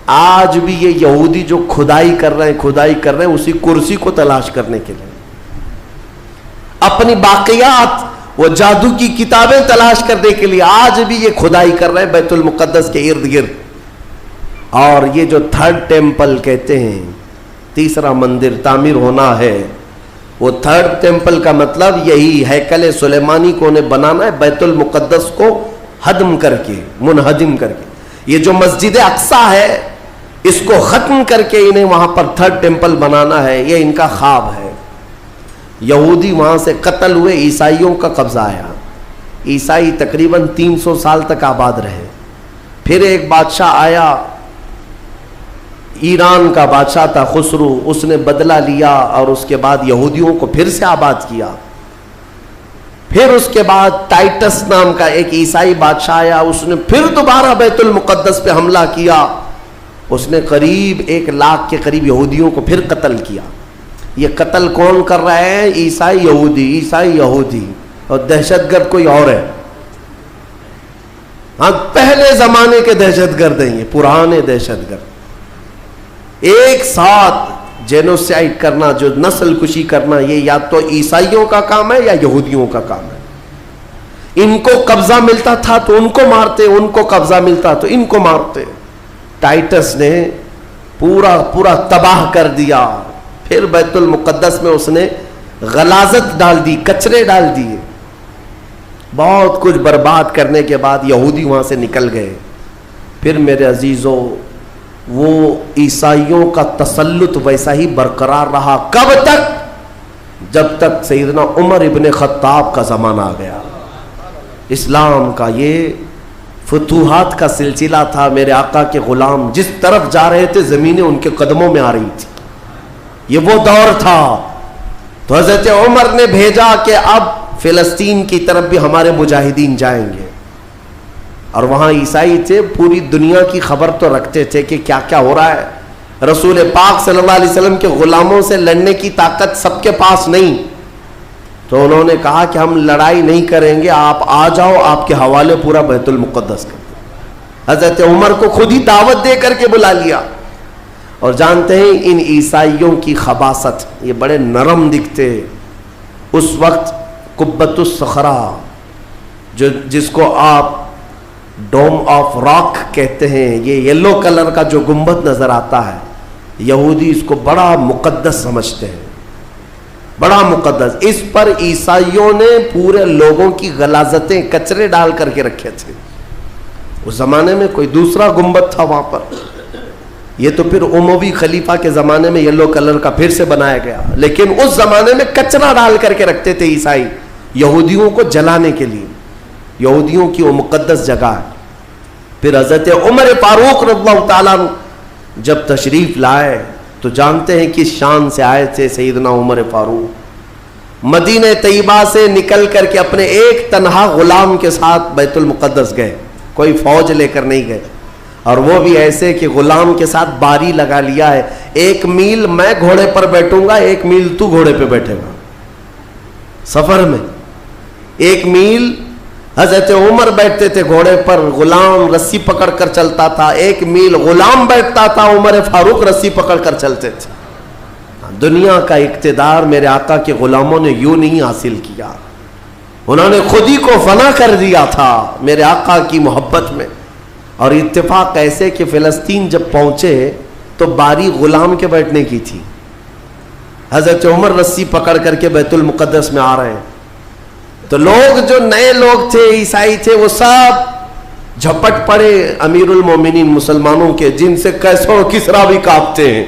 S1: آج بھی یہ یہودی جو کھدائی کر رہے ہیں اسی کرسی کو تلاش کرنے کے لیے، اپنی باقیات، وہ جادو کی کتابیں تلاش کرنے کے لیے آج بھی یہ کھدائی کر رہے ہیں بیت المقدس کے ارد گرد. اور یہ جو تھرڈ ٹیمپل کہتے ہیں، تیسرا مندر تعمیر ہونا ہے، وہ تھرڈ ٹیمپل کا مطلب یہی ہیکل سلیمانی کو انہیں بنانا ہے، بیت المقدس کو ہدم کر کے، منہدم کر کے. یہ جو مسجد اقصیٰ ہے اس کو ختم کر کے انہیں وہاں پر تھرڈ ٹیمپل بنانا ہے، یہ ان کا خواب ہے. یہودی وہاں سے قتل ہوئے، عیسائیوں کا قبضہ آیا. عیسائی تقریباً 300 سال تک آباد رہے. پھر ایک بادشاہ آیا، ایران کا بادشاہ تھا خسرو، اس نے بدلہ لیا اور اس کے بعد یہودیوں کو پھر سے آباد کیا. پھر اس کے بعد ٹائٹس نام کا ایک عیسائی بادشاہ آیا، اس نے پھر دوبارہ بیت المقدس پہ حملہ کیا. اس نے قریب 1 لاکھ کے قریب یہودیوں کو پھر قتل کیا. یہ قتل کون کر رہا ہے؟ عیسائی یہودی، اور دہشت گرد کوئی اور ہے. ہاں، پہلے زمانے کے دہشت گرد ہیں یہ، پرانے دہشت گرد. ایک ساتھ جینوسائیڈ کرنا، جو نسل کشی کرنا، یہ یا تو عیسائیوں کا کام ہے یا یہودیوں کا کام ہے. ان کو قبضہ ملتا تھا تو ان کو مارتے، ان کو قبضہ ملتا تو ان کو مارتے. ٹائٹس نے پورا تباہ کر دیا. پھر بیت المقدس میں اس نے غلاظت ڈال دی، کچرے ڈال دیے. بہت کچھ برباد کرنے کے بعد یہودی وہاں سے نکل گئے. پھر میرے عزیزوں، وہ عیسائیوں کا تسلط ویسا ہی برقرار رہا. کب تک؟ جب تک سیدنا عمر ابن خطاب کا زمانہ آ گیا. اسلام کا یہ فتوحات کا سلسلہ تھا. میرے آقا کے غلام جس طرف جا رہے تھے زمینیں ان کے قدموں میں آ رہی تھی. یہ وہ دور تھا. تو حضرت عمر نے بھیجا کہ اب فلسطین کی طرف بھی ہمارے مجاہدین جائیں گے. اور وہاں عیسائی تھے، پوری دنیا کی خبر تو رکھتے تھے کہ کیا کیا ہو رہا ہے. رسول پاک صلی اللہ علیہ وسلم کے غلاموں سے لڑنے کی طاقت سب کے پاس نہیں. تو انہوں نے کہا کہ ہم لڑائی نہیں کریں گے، آپ آ جاؤ، آپ کے حوالے پورا بیت المقدس کر دیں. حضرت عمر کو خود ہی دعوت دے کر کے بلا لیا. اور جانتے ہیں ان عیسائیوں کی خباثت، یہ بڑے نرم دکھتے. اس وقت قبۃ الصخرہ، جس کو آپ ڈوم آف راک کہتے ہیں، یہ یلو کلر کا جو گنبد نظر آتا ہے، یہودی اس کو بڑا مقدس سمجھتے ہیں، بڑا مقدس. اس پر عیسائیوں نے پورے لوگوں کی غلاظتیں، کچرے ڈال کر کے رکھے تھے. اس زمانے میں کوئی دوسرا گنبد تھا وہاں پر. یہ تو پھر اموی خلیفہ کے زمانے میں یلو کلر کا پھر سے بنایا گیا. لیکن اس زمانے میں کچرا ڈال کر کے رکھتے تھے عیسائی، یہودیوں کو جلانے کے لیے. یہودیوں کی وہ مقدس جگہ ہے. پھر حضرت عمر فاروق رضی اللہ تعالیٰ جب تشریف لائے تو جانتے ہیں کہ شان سے آئے تھے سیدنا عمر فاروق. مدینہ طیبہ سے نکل کر کے اپنے ایک تنہا غلام کے ساتھ بیت المقدس گئے. کوئی فوج لے کر نہیں گئے، اور وہ بھی ایسے کہ غلام کے ساتھ باری لگا لیا ہے. 1 میل میں گھوڑے پر بیٹھوں گا، 1 میل تو گھوڑے پہ بیٹھے گا. سفر میں 1 میل حضرت عمر بیٹھتے تھے گھوڑے پر، غلام رسی پکڑ کر چلتا تھا. 1 میل غلام بیٹھتا تھا، عمر فاروق رسی پکڑ کر چلتے تھے. دنیا کا اقتدار میرے آقا کے غلاموں نے یوں نہیں حاصل کیا، انہوں نے خود ہی کو فنا کر دیا تھا میرے آقا کی محبت میں. اور اتفاق ایسے کہ فلسطین جب پہنچے تو باری غلام کے بیٹھنے کی تھی. حضرت عمر رسی پکڑ کر کے بیت المقدس میں آ رہے ہیں. تو لوگ جو نئے لوگ تھے، عیسائی تھے، وہ سب جھپٹ پڑے امیر المومنین مسلمانوں کے، جن سے کیسوں کسرا بھی کانپتے ہیں.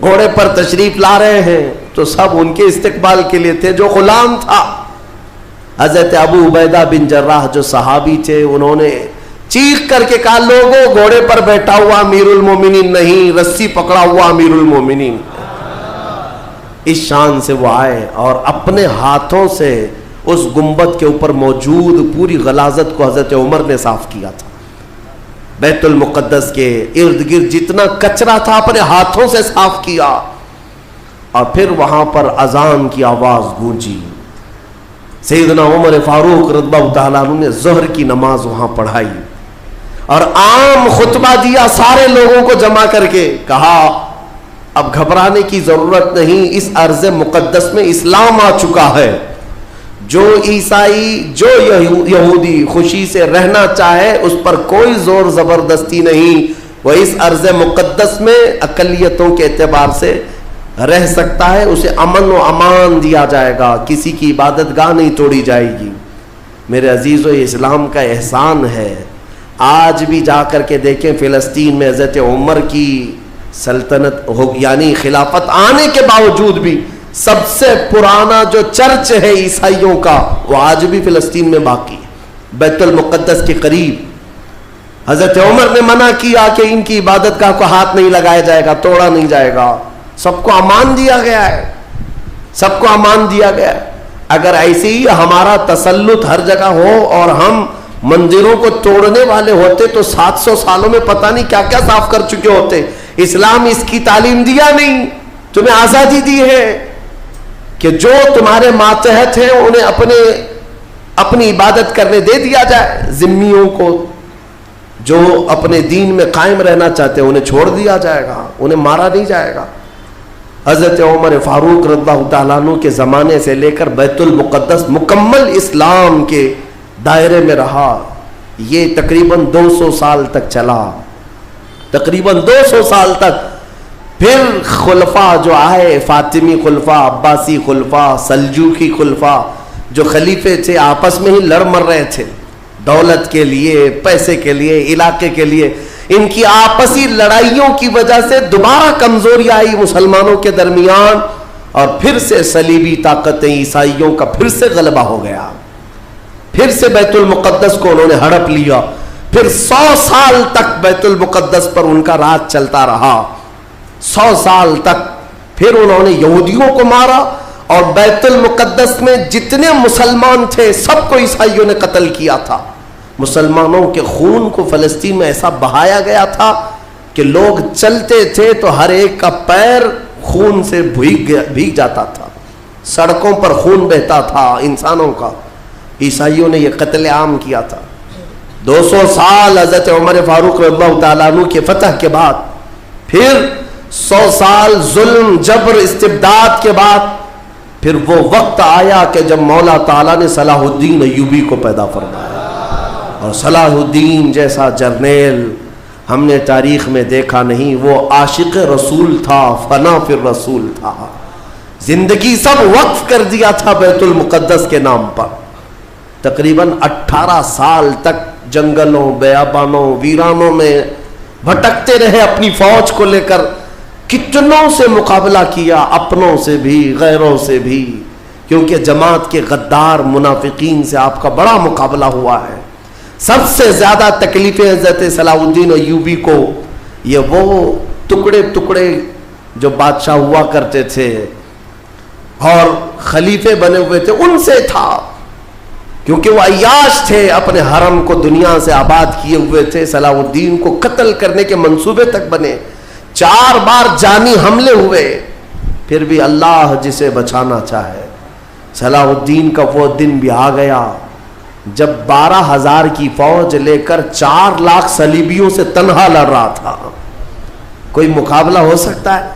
S1: گھوڑے پر تشریف لا رہے ہیں، تو سب ان کے استقبال کے لیے تھے. جو غلام تھا حضرت ابو عبیدہ بن جراح جو صحابی تھے, انہوں نے چیخ کر کے کہا لوگوں گھوڑے پر بیٹھا ہوا امیر المومنین نہیں, رسی پکڑا ہوا امیر المومنین. اس شان سے وہ آئے اور اپنے ہاتھوں سے اس گنبد کے اوپر موجود پوری غلاظت کو حضرت عمر نے صاف کیا تھا. بیت المقدس کے ارد گرد جتنا کچرا تھا اپنے ہاتھوں سے صاف کیا, اور پھر وہاں پر اذان کی آواز گونجی. سیدنا عمر فاروق رضی اللہ تعالیٰ عنہ نے ظہر کی نماز وہاں پڑھائی اور عام خطبہ دیا سارے لوگوں کو جمع کر کے. کہا اب گھبرانے کی ضرورت نہیں, اس ارض مقدس میں اسلام آ چکا ہے. جو عیسائی جو یہودی خوشی سے رہنا چاہے اس پر کوئی زور زبردستی نہیں, وہ اس ارض مقدس میں اقلیتوں کے اعتبار سے رہ سکتا ہے. اسے امن و امان دیا جائے گا, کسی کی عبادت گاہ نہیں توڑی جائے گی. میرے عزیزو, یہ اسلام کا احسان ہے. آج بھی جا کر کے دیکھیں فلسطین میں حضرت عمر کی سلطنت یعنی خلافت آنے کے باوجود بھی سب سے پرانا جو چرچ ہے عیسائیوں کا وہ آج بھی فلسطین میں باقی ہے, بیت المقدس کے قریب. حضرت عمر نے منع کیا کہ ان کی عبادت گاہ کو ہاتھ نہیں لگایا جائے گا, توڑا نہیں جائے گا. سب کو امان دیا گیا ہے, سب کو امان دیا گیا ہے. اگر ایسے ہی ہمارا تسلط ہر جگہ ہو اور ہم مندروں کو توڑنے والے ہوتے تو 700 سالوں میں پتہ نہیں کیا کیا صاف کر چکے ہوتے. اسلام اس کی تعلیم دیا نہیں, تمہیں آزادی دی ہے کہ جو تمہارے ماتحت ہیں انہیں اپنی عبادت کرنے دے دیا جائے. ذمیوں کو جو اپنے دین میں قائم رہنا چاہتے ہیں انہیں چھوڑ دیا جائے گا, انہیں مارا نہیں جائے گا. حضرت عمر فاروق رضی اللہ تعالیٰ عنہ کے زمانے سے لے کر بیت المقدس مکمل اسلام کے دائرے میں رہا. یہ تقریباً 200 سال تک چلا, تقریباً 200 سال تک. پھر خلفاء جو آئے, فاطمی خلفاء, عباسی خلفاء, سلجوقی خلفاء, جو خلیفے تھے آپس میں ہی لڑ مر رہے تھے دولت کے لیے, پیسے کے لیے, علاقے کے لیے. ان کی آپسی لڑائیوں کی وجہ سے دوبارہ کمزوری آئی مسلمانوں کے درمیان, اور پھر سے صلیبی طاقتیں عیسائیوں کا پھر سے غلبہ ہو گیا. پھر سے بیت المقدس کو انہوں نے ہڑپ لیا. پھر 100 سال تک بیت المقدس پر ان کا راج چلتا رہا, 100 سال تک. پھر انہوں نے یہودیوں کو مارا اور بیت المقدس میں جتنے مسلمان تھے سب کو عیسائیوں نے قتل کیا تھا. مسلمانوں کے خون کو فلسطین میں ایسا بہایا گیا تھا کہ لوگ چلتے تھے تو ہر ایک کا پیر خون سے بھیگ جاتا تھا, سڑکوں پر خون بہتا تھا انسانوں کا. عیسائیوں نے یہ قتل عام کیا تھا. 200 سال حضرت عمر فاروق رضی اللہ تعالیٰ عنہ کے فتح کے بعد, پھر 100 سال ظلم جبر استبداد کے بعد, پھر وہ وقت آیا کہ جب مولا تعالیٰ نے صلاح الدین ایوبی کو پیدا فرمایا. اور صلاح الدین جیسا جرنیل ہم نے تاریخ میں دیکھا نہیں. وہ عاشق رسول تھا, فنا فی الرسول تھا, زندگی سب وقف کر دیا تھا بیت المقدس کے نام پر. تقریباً 18 سال تک جنگلوں, بیابانوں, ویرانوں میں بھٹکتے رہے اپنی فوج کو لے کر. کتنوں سے مقابلہ کیا, اپنوں سے بھی غیروں سے بھی, کیونکہ جماعت کے غدار منافقین سے آپ کا بڑا مقابلہ ہوا ہے. سب سے زیادہ تکلیفیں حضرت صلاح الدین ایوبی کو یہ وہ ٹکڑے ٹکڑے جو بادشاہ ہوا کرتے تھے اور خلیفے بنے ہوئے تھے ان سے تھا, کیونکہ وہ عیاش تھے, اپنے حرم کو دنیا سے آباد کیے ہوئے تھے. صلاح الدین کو قتل کرنے کے منصوبے تک بنے, 4 بار جانی حملے ہوئے, پھر بھی اللہ جسے بچانا چاہے. صلاح الدین کا وہ دن بھی آ گیا جب 12,000 کی فوج لے کر 4 لاکھ صلیبیوں سے تنہا لڑ رہا تھا. کوئی مقابلہ ہو سکتا ہے؟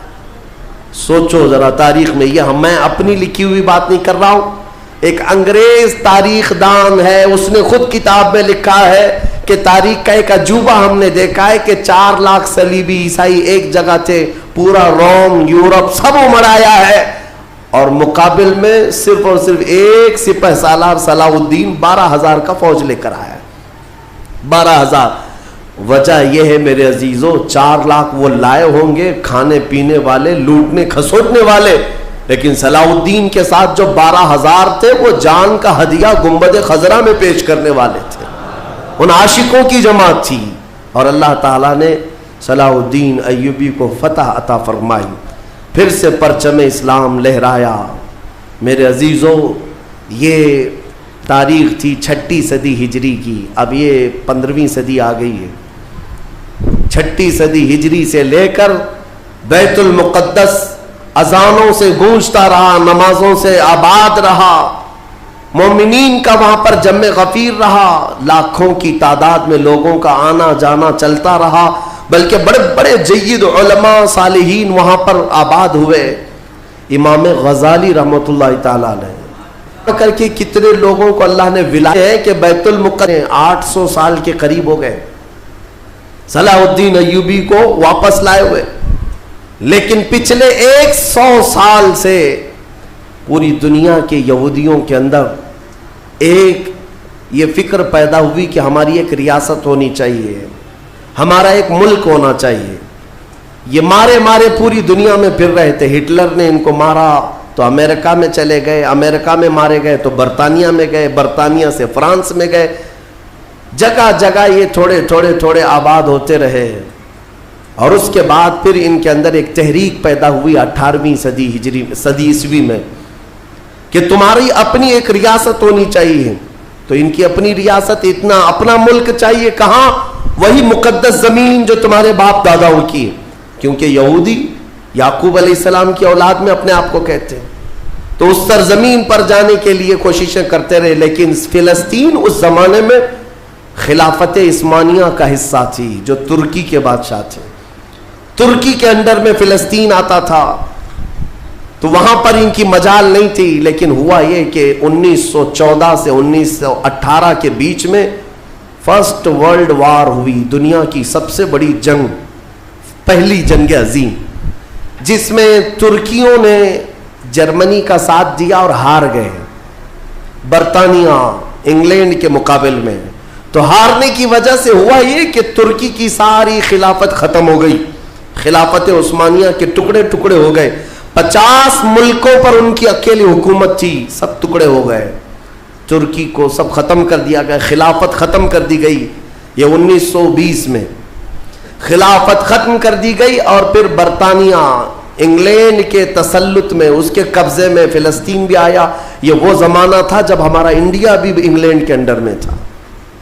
S1: سوچو ذرا تاریخ میں. یہ میں اپنی لکھی ہوئی بات نہیں کر رہا ہوں, ایک انگریز تاریخ دان ہے, اس نے خود کتاب میں لکھا ہے کہ تاریخ کا ایک عجوبہ ہم نے دیکھا ہے کہ 4 لاکھ صلیبی عیسائی ایک جگہ تھے, پورا روم, یورپ سب امڑایا ہے, اور مقابل میں صرف اور صرف ایک سپہ سالار صلاح الدین 12,000 کا فوج لے کر آیا ہے. 12,000. وجہ یہ ہے میرے عزیزوں, 4 لاکھ وہ لائے ہوں گے, کھانے پینے والے, لوٹنے کھسوٹنے والے, لیکن صلاح الدین کے ساتھ جو 12,000 تھے وہ جان کا ہدیہ گنبد خضرا میں پیش کرنے والے تھے، ان عاشقوں کی جماعت تھی، اور اللہ تعالیٰ نے صلاح الدین ایوبی کو فتح عطا فرمائی، پھر سے پرچم اسلام لہرایا۔ میرے عزیزوں، یہ تاریخ تھی 6 صدی ہجری کی، اب یہ 15ویں صدی آ گئی ہے۔ 6 صدی ہجری سے لے کر بیت المقدس اذانوں سے گونجتا رہا، نمازوں سے آباد رہا، مومنین کا وہاں پر جمع غفیر رہا، لاکھوں کی تعداد میں لوگوں کا آنا جانا چلتا رہا، بلکہ بڑے بڑے جید علماء صالحین وہاں پر آباد ہوئے۔ امام غزالی رحمۃ اللہ تعالیٰ علیہ کر کے کتنے لوگوں کو اللہ نے ولایت ہے کہ بیت المقدس 800 سال کے قریب ہو گئے صلاح الدین ایوبی کو واپس لائے ہوئے، لیکن پچھلے 100 سال سے پوری دنیا کے یہودیوں کے اندر ایک یہ فکر پیدا ہوئی کہ ہماری ایک ریاست ہونی چاہیے، ہمارا ایک ملک ہونا چاہیے۔ یہ مارے مارے پوری دنیا میں پھر رہے تھے، ہٹلر نے ان کو مارا تو امریکہ میں چلے گئے، امریکہ میں مارے گئے تو برطانیہ میں گئے، برطانیہ سے فرانس میں گئے، جگہ جگہ یہ تھوڑے تھوڑے تھوڑے آباد ہوتے رہے، اور اس کے بعد پھر ان کے اندر ایک تحریک پیدا ہوئی 18ویں صدی عیسوی میں کہ تمہاری اپنی ایک ریاست ہونی چاہیے۔ تو ان کی اپنی ریاست، اتنا اپنا ملک چاہیے، کہاں؟ وہی مقدس زمین جو تمہارے باپ داداؤں کی ہے، کیونکہ یہودی یعقوب علیہ السلام کی اولاد میں اپنے آپ کو کہتے ہیں، تو اس سرزمین پر جانے کے لیے کوششیں کرتے رہے، لیکن فلسطین اس زمانے میں خلافت عثمانیہ کا حصہ تھی، جو ترکی کے بادشاہ تھے، ترکی کے انڈر میں فلسطین آتا تھا، تو وہاں پر ان کی مجال نہیں تھی۔ لیکن ہوا یہ کہ 1914 سے 1918 کے بیچ میں فرسٹ ورلڈ وار ہوئی، دنیا کی سب سے بڑی جنگ، پہلی جنگ عظیم، جس میں ترکیوں نے جرمنی کا ساتھ دیا اور ہار گئے برطانیہ انگلینڈ کے مقابل میں۔ تو ہارنے کی وجہ سے ہوا یہ کہ ترکی کی ساری خلافت ختم ہو گئی، خلافت عثمانیہ کے ٹکڑے ٹکڑے ہو گئے، 50 ملکوں پر ان کی اکیلی حکومت تھی، سب ٹکڑے ہو گئے، ترکی کو سب ختم کر دیا گیا، خلافت ختم کر دی گئی۔ یہ 1920 میں خلافت ختم کر دی گئی، اور پھر برطانیہ انگلینڈ کے تسلط میں، اس کے قبضے میں فلسطین بھی آیا۔ یہ وہ زمانہ تھا جب ہمارا انڈیا بھی انگلینڈ کے انڈر میں تھا،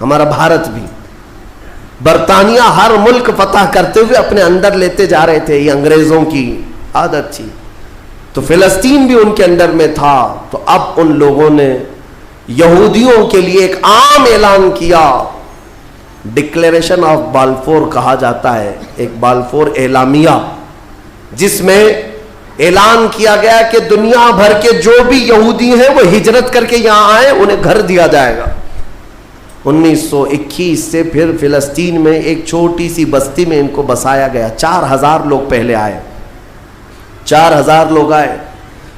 S1: ہمارا بھارت بھی۔ برطانیہ ہر ملک فتح کرتے ہوئے اپنے اندر لیتے جا رہے تھے، یہ انگریزوں کی عادت تھی، تو فلسطین بھی ان کے انڈر میں تھا۔ تو اب ان لوگوں نے یہودیوں کے لیے ایک عام اعلان کیا، ڈکلیریشن آف بالفور کہا جاتا ہے، ایک بالفور اعلامیہ، جس میں اعلان کیا گیا کہ دنیا بھر کے جو بھی یہودی ہیں وہ ہجرت کر کے یہاں آئے، انہیں گھر دیا جائے گا۔ 1921 سے پھر فلسطین میں ایک چھوٹی سی بستی میں ان کو بسایا گیا، 4000 لوگ پہلے آئے، 4000 لوگ آئے،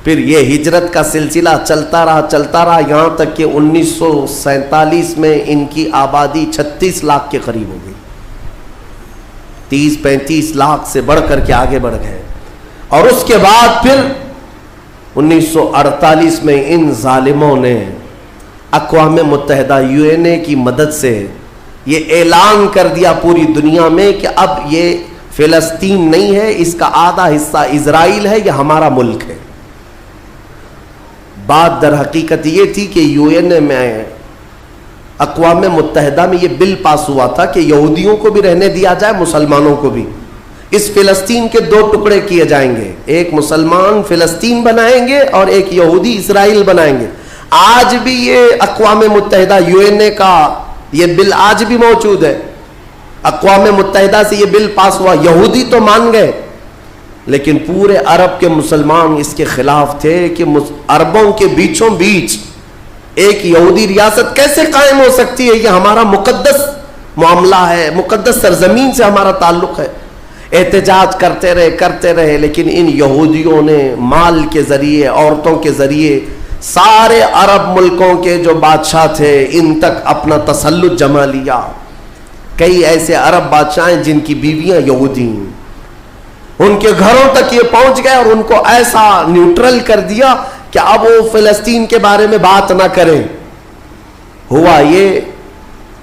S1: پھر یہ ہجرت کا سلسلہ چلتا رہا یہاں تک کہ 1947 میں ان کی آبادی 36 لاکھ کے قریب ہو گئی، 30-35 لاکھ سے بڑھ کر کے آگے بڑھ گئے۔ اور اس کے بعد پھر 1948 میں ان ظالموں نے اقوام متحدہ UN کی مدد سے یہ اعلان کر دیا پوری دنیا میں کہ اب یہ فلسطین نہیں ہے، اس کا آدھا حصہ اسرائیل ہے، یہ ہمارا ملک ہے۔ بات در حقیقت یہ تھی کہ UN میں، اقوام متحدہ میں یہ بل پاس ہوا تھا کہ یہودیوں کو بھی رہنے دیا جائے، مسلمانوں کو بھی۔ اس فلسطین کے 2 ٹکڑے کیے جائیں گے، ایک مسلمان فلسطین بنائیں گے اور ایک یہودی اسرائیل بنائیں گے۔ آج بھی یہ اقوام متحدہ UN کا یہ بل آج بھی موجود ہے، اقوام متحدہ سے یہ بل پاس ہوا، یہودی تو مان گئے، لیکن پورے عرب کے مسلمان اس کے خلاف تھے کہ عربوں کے بیچوں بیچ ایک یہودی ریاست کیسے قائم ہو سکتی ہے، یہ ہمارا مقدس معاملہ ہے، مقدس سرزمین سے ہمارا تعلق ہے۔ احتجاج کرتے رہے، لیکن ان یہودیوں نے مال کے ذریعے، عورتوں کے ذریعے سارے عرب ملکوں کے جو بادشاہ تھے ان تک اپنا تسلط جما لیا۔ کئی ایسے عرب بادشاہ ہیں جن کی بیویاں یہودی ہیں، ان کے گھروں تک یہ پہنچ گئے اور ان کو ایسا نیوٹرل کر دیا کہ اب وہ فلسطین کے بارے میں بات نہ کریں. ہوا یہ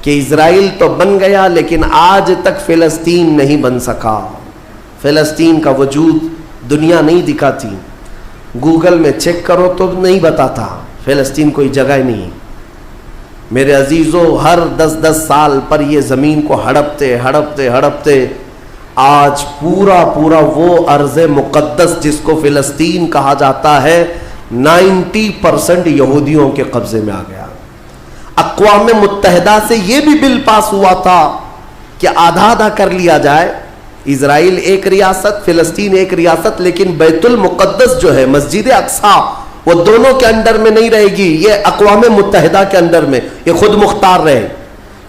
S1: کہ اسرائیل تو بن گیا لیکن آج تک فلسطین نہیں بن سکا. فلسطین کا وجود دنیا نہیں دکھاتی, گوگل میں چیک کرو تو نہیں بتاتا, فلسطین کوئی جگہ نہیں. میرے عزیزو, ہر 10 سال پر یہ زمین کو ہڑپتے ہڑپتے ہڑپتے آج پورا وہ ارض مقدس جس کو فلسطین کہا جاتا ہے 90% یہودیوں کے قبضے میں آ گیا. اقوام متحدہ سے یہ بھی بل پاس ہوا تھا کہ آدھا آدھا کر لیا جائے, اسرائیل ایک ریاست, فلسطین ایک ریاست, لیکن بیت المقدس جو ہے, مسجد اقصی, وہ دونوں کے انڈر میں نہیں رہے گی, یہ اقوام متحدہ کے انڈر میں, یہ خود مختار رہے.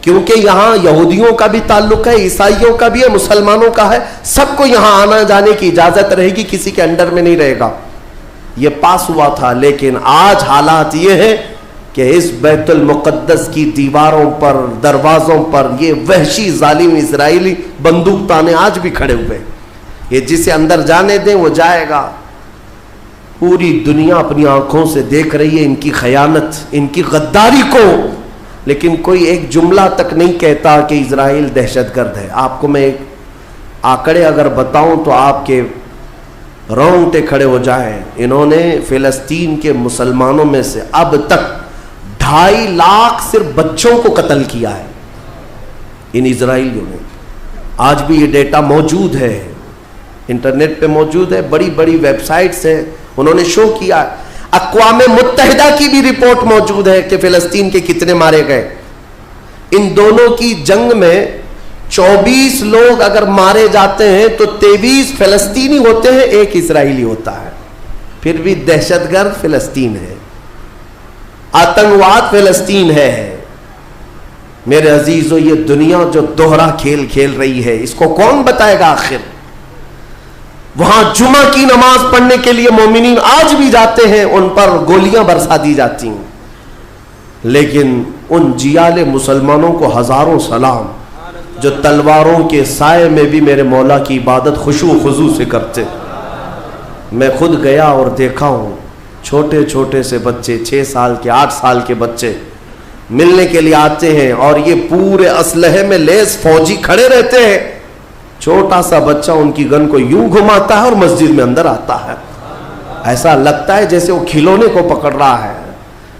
S1: کیونکہ یہاں یہودیوں کا بھی تعلق ہے, عیسائیوں کا بھی ہے, مسلمانوں کا ہے, سب کو یہاں آنا جانے کی اجازت رہے گی, کسی کے انڈر میں نہیں رہے گا. یہ پاس ہوا تھا, لیکن آج حالات یہ ہے کہ اس بیت المقدس کی دیواروں پر, دروازوں پر یہ وحشی ظالم اسرائیلی بندوق تانے آج بھی کھڑے ہوئے. یہ جسے اندر جانے دیں وہ جائے گا. پوری دنیا اپنی آنکھوں سے دیکھ رہی ہے ان کی خیانت, ان کی غداری کو, لیکن کوئی ایک جملہ تک نہیں کہتا کہ اسرائیل دہشت گرد ہے. آپ کو میں ایک آنکڑے اگر بتاؤں تو آپ کے رونگٹے کھڑے ہو جائیں. انہوں نے فلسطین کے مسلمانوں میں سے اب تک 2.5 لاکھ صرف بچوں کو قتل کیا ہے ان اسرائیلیوں نے. آج بھی یہ ڈیٹا موجود ہے, انٹرنیٹ پہ موجود ہے, بڑی بڑی ویب سائٹس ہیں, انہوں نے شو کیا. اقوام متحدہ کی بھی رپورٹ موجود ہے کہ فلسطین کے کتنے مارے گئے. ان دونوں کی جنگ میں 24 لوگ اگر مارے جاتے ہیں تو 23 فلسطینی ہوتے ہیں, ایک اسرائیلی ہوتا ہے. پھر بھی دہشت گرد فلسطین ہے, آتنکواد فلسطین ہے. میرے عزیزو, یہ دنیا جو دوہرا کھیل کھیل رہی ہے اس کو کون بتائے گا آخر؟ وہاں جمعہ کی نماز پڑھنے کے لیے مومنین آج بھی جاتے ہیں, ان پر گولیاں برسا دی جاتی ہیں, لیکن ان جیال مسلمانوں کو ہزاروں سلام جو تلواروں کے سائے میں بھی میرے مولا کی عبادت خشوع و خضوع سے کرتے. میں خود گیا اور دیکھا ہوں, چھوٹے چھوٹے سے بچے, 6 سال کے, 8 سال کے بچے ملنے کے لیے آتے ہیں اور یہ پورے اسلحے میں لیس فوجی کھڑے رہتے ہیں. چھوٹا سا بچہ ان کی گن کو یوں گھماتا ہے اور مسجد میں اندر آتا ہے, ایسا لگتا ہے جیسے وہ کھلونے کو پکڑ رہا ہے.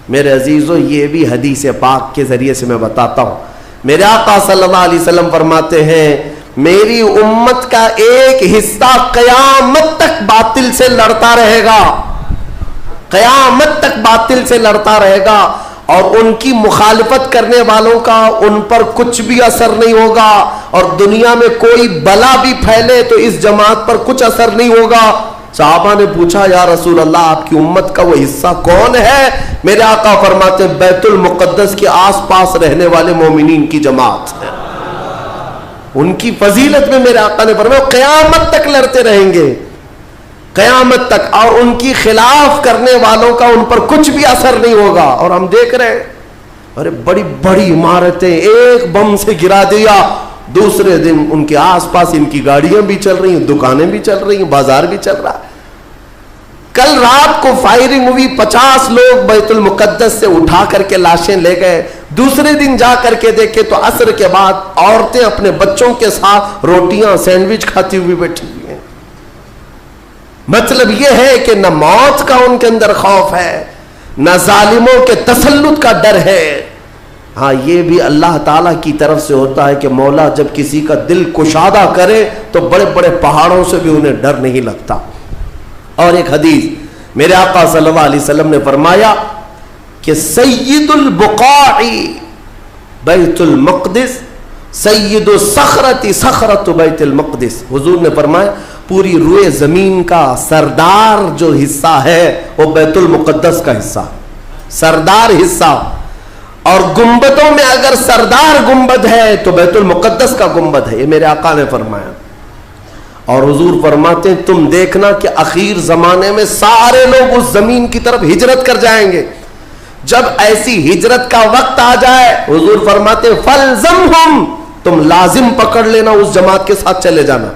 S1: میرے عزیزو, یہ بھی حدیث پاک کے ذریعے سے میں بتاتا ہوں. میرے آقا صلی اللہ علیہ وسلم فرماتے ہیں, میری امت کا ایک حصہ قیامت تک باطل سے لڑتا رہے گا, قیامت تک باطل سے لڑتا رہے گا, اور ان کی مخالفت کرنے والوں کا ان پر کچھ بھی اثر نہیں ہوگا, اور دنیا میں کوئی بلا بھی پھیلے تو اس جماعت پر کچھ اثر نہیں ہوگا. صحابہ نے پوچھا, یا رسول اللہ آپ کی امت کا وہ حصہ کون ہے؟ میرے آقا فرماتے ہیں, بیت المقدس کے آس پاس رہنے والے مومنین کی جماعت ہے. ان کی فضیلت میں میرے آقا نے فرمایا قیامت تک لڑتے رہیں گے, قیامت تک, اور ان کی خلاف کرنے والوں کا ان پر کچھ بھی اثر نہیں ہوگا. اور ہم دیکھ رہے ہیں, ارے بڑی بڑی عمارتیں ایک بم سے گرا دیا, دوسرے دن ان کے آس پاس ان کی گاڑیاں بھی چل رہی ہیں, دکانیں بھی چل رہی ہیں, بازار بھی چل رہا ہے. کل رات کو فائرنگ ہوئی, 50 لوگ بیت المقدس سے اٹھا کر کے لاشیں لے گئے. دوسرے دن جا کر کے دیکھے تو عصر کے بعد عورتیں اپنے بچوں کے ساتھ روٹیاں سینڈوچ کھاتی ہوئی بیٹھی ہوئی ہیں. مطلب یہ ہے کہ نہ موت کا ان کے اندر خوف ہے, نہ ظالموں کے تسلط کا ڈر ہے. ہاں یہ بھی اللہ تعالیٰ کی طرف سے ہوتا ہے کہ مولا جب کسی کا دل کشادہ کرے تو بڑے بڑے پہاڑوں سے بھی انہیں ڈر نہیں لگتا. اور ایک حدیث میرے آقا صلی اللہ علیہ وسلم نے فرمایا کہ سید البقاع بیت المقدس, سید الصخرۃ صخرۃ بیت المقدس. حضور نے فرمایا پوری روئے زمین کا سردار جو حصہ ہے وہ بیت المقدس کا حصہ, سردار حصہ. اور گنبدوں میں اگر سردار گنبد ہے تو بیت المقدس کا گنبد ہے, یہ میرے آقا نے فرمایا. اور حضور فرماتے ہیں تم دیکھنا کہ اخیر زمانے میں سارے لوگ اس زمین کی طرف ہجرت کر جائیں گے. جب ایسی ہجرت کا وقت آ جائے, حضور فرماتے ہیں فَلْزَمْهُمْ, تم لازم پکڑ لینا, اس جماعت کے ساتھ چلے جانا.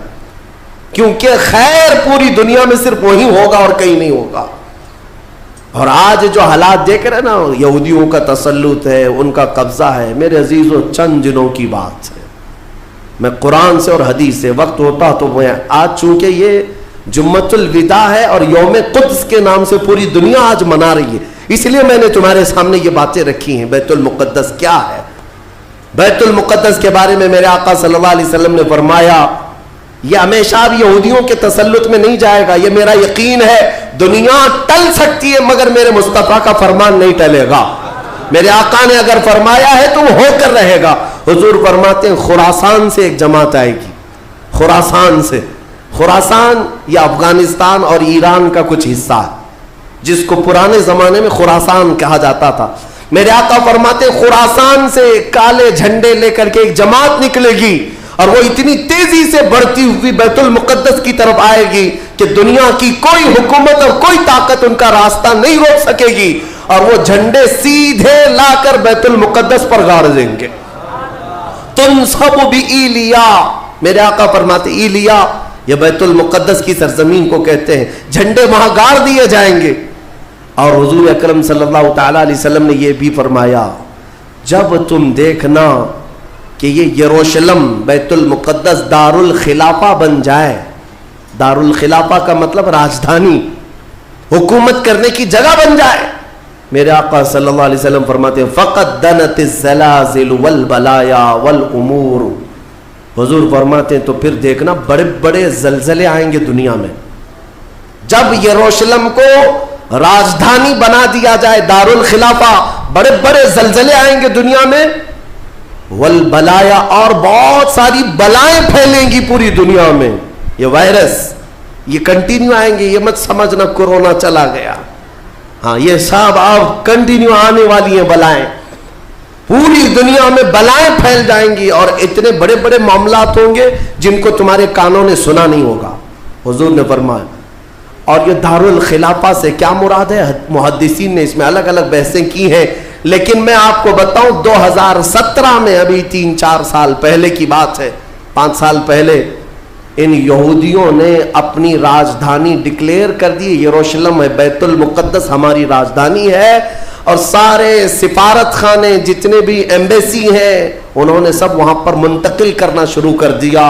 S1: کیونکہ خیر پوری دنیا میں صرف وہی ہوگا اور کہیں نہیں ہوگا. اور آج جو حالات دیکھ رہے ہیں نا، یہودیوں کا تسلط ہے، ان کا قبضہ ہے. میرے عزیزو، چند دنوں کی بات ہے، میں قرآن سے اور حدیث سے، وقت ہوتا تو میں آج، چونکہ یہ جمعۃ الوداع ہے اور یوم قدس کے نام سے پوری دنیا آج منا رہی ہے، اس لیے میں نے تمہارے سامنے یہ باتیں رکھی ہیں. بیت المقدس کیا ہے؟ بیت المقدس کے بارے میں میرے آقا صلی اللہ علیہ وسلم نے فرمایا یہ ہمیشہ اب یہودیوں کے تسلط میں نہیں جائے گا. یہ میرا یقین ہے. دنیا ٹل سکتی ہے مگر میرے مصطفیٰ کا فرمان نہیں ٹلے گا. میرے آقا نے اگر فرمایا ہے تو وہ ہو کر رہے گا. حضور فرماتے ہیں خراسان سے ایک جماعت آئے گی. خراسان سے، خراسان یہ افغانستان اور ایران کا کچھ حصہ ہے، جس کو پرانے زمانے میں خراسان کہا جاتا تھا. میرے آقا فرماتے ہیں خراسان سے کالے جھنڈے لے کر کے ایک جماعت نکلے گی اور وہ اتنی تیزی سے بڑھتی ہوئی بیت المقدس کی طرف آئے گی کہ دنیا کی کوئی حکومت اور کوئی طاقت ان کا راستہ نہیں روک سکے گی، اور وہ جھنڈے سیدھے لا کر بیت المقدس پر گاڑ دیں گے. تنصب بإیلیا، میرے آقا فرماتے ایلیا یہ بیت المقدس کی سرزمین کو کہتے ہیں، جھنڈے وہاں گاڑ دیے جائیں گے. اور حضور اکرم صلی اللہ تعالیٰ علیہ وسلم نے یہ بھی فرمایا جب تم دیکھنا کہ یہ یروشلم بیت المقدس دار الخلافہ بن جائے. دار الخلافہ کا مطلب راجدھانی، حکومت کرنے کی جگہ بن جائے. میرے آقا صلی اللہ علیہ وسلم فرماتے ہیں فقد دنت الزلازل والبلایا والامور. حضور فرماتے ہیں تو پھر دیکھنا بڑے بڑے زلزلے آئیں گے دنیا میں. جب یروشلم کو راجدھانی بنا دیا جائے، دار الخلافہ، بڑے بڑے زلزلے آئیں گے دنیا میں. والبلایا، اور بہت ساری بلائیں پھیلیں گی پوری دنیا میں. یہ وائرس یہ کنٹینیو آئیں گے، یہ مت سمجھنا کورونا چلا گیا. ہاں یہ سب اب کنٹینیو آنے والی ہیں بلائیں. پوری دنیا میں بلائیں پھیل جائیں گی اور اتنے بڑے بڑے معاملات ہوں گے جن کو تمہارے کانوں نے سنا نہیں ہوگا. حضور نے فرمایا. اور یہ دار الخلافہ سے کیا مراد ہے؟ محدثین نے اس میں الگ الگ بحثیں کی ہیں، لیکن میں آپ کو بتاؤں 2017 میں، ابھی 3-4 سال پہلے کی بات ہے، 5 سال پہلے، ان یہودیوں نے اپنی راجدھانی ڈکلیئر کر دی. یروشلم ہے، بیت المقدس ہماری راجدھانی ہے. اور سارے سفارت خانے جتنے بھی ایمبیسی ہیں انہوں نے سب وہاں پر منتقل کرنا شروع کر دیا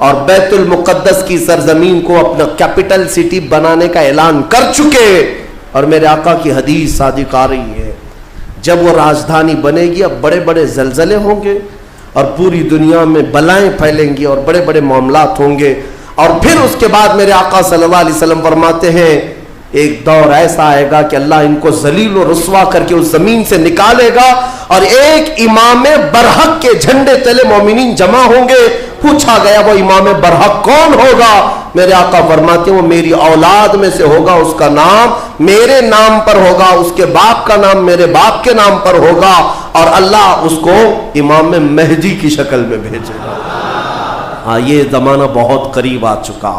S1: اور بیت المقدس کی سرزمین کو اپنا کیپٹل سٹی بنانے کا اعلان کر چکے. اور میرے آقا کی حدیث صادق آ رہی ہے، جب وہ راجدھانی بنے گی اب بڑے بڑے زلزلے ہوں گے اور پوری دنیا میں بلائیں پھیلیں گی اور بڑے بڑے معاملات ہوں گے. اور پھر اس کے بعد میرے آقا صلی اللہ علیہ وسلم فرماتے ہیں ایک دور ایسا آئے گا کہ اللہ ان کو ذلیل و رسوا کر کے اس زمین سے نکالے گا اور ایک امام برحق کے جھنڈے تلے مومنین جمع ہوں گے. پوچھا گیا وہ امام برحق کون ہوگا؟ میرے آقا فرماتے ہیں وہ میری اولاد میں سے ہوگا، اس کا نام میرے نام پر ہوگا، اس کے باپ کا نام میرے باپ کے نام پر ہوگا، اور اللہ اس کو امام مہدی کی شکل میں بھیجے گا. ہاں یہ زمانہ بہت قریب آ چکا،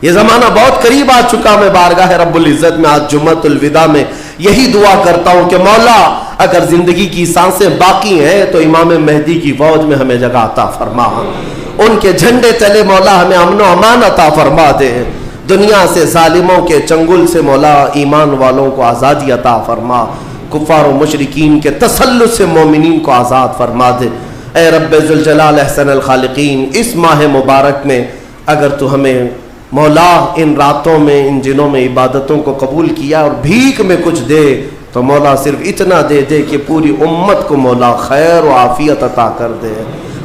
S1: یہ زمانہ بہت قریب آ چکا. میں بارگاہ رب العزت میں آج جمعۃ الوداع میں یہی دعا کرتا ہوں کہ مولا اگر زندگی کی سانسیں باقی ہیں تو امام مہدی کی فوج میں ہمیں جگہ عطا فرما، ان کے جھنڈے تلے مولا ہمیں امن و امان عطا فرما دے. دنیا سے ظالموں کے چنگل سے مولا ایمان والوں کو آزادی عطا فرما، کفار و مشرکین کے تسلط سے مومنین کو آزاد فرما دے. اے رب ذوالجلال احسن الخالقین، اس ماہ مبارک میں اگر تو ہمیں مولا ان راتوں میں ان دنوں میں عبادتوں کو قبول کیا اور بھیک میں کچھ دے تو مولا صرف اتنا دے دے کہ پوری امت کو مولا خیر و عافیت عطا کر دے،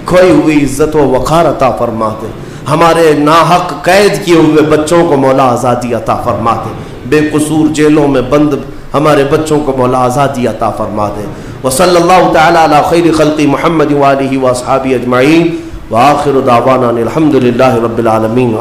S1: کھوئی ہوئی عزت و وقار عطا فرما دے. ہمارے ناحق قید کیے ہوئے بچوں کو مولا آزادی عطا فرما دے، بے قصور جیلوں میں بند ہمارے بچوں کو مولا آزادی عطا فرما دے. وصلی اللہ تعالی علی خیر خلق محمد وآلہ واصحابہ اجمعین، وآخر دعوانا الحمد للہ رب العالمین.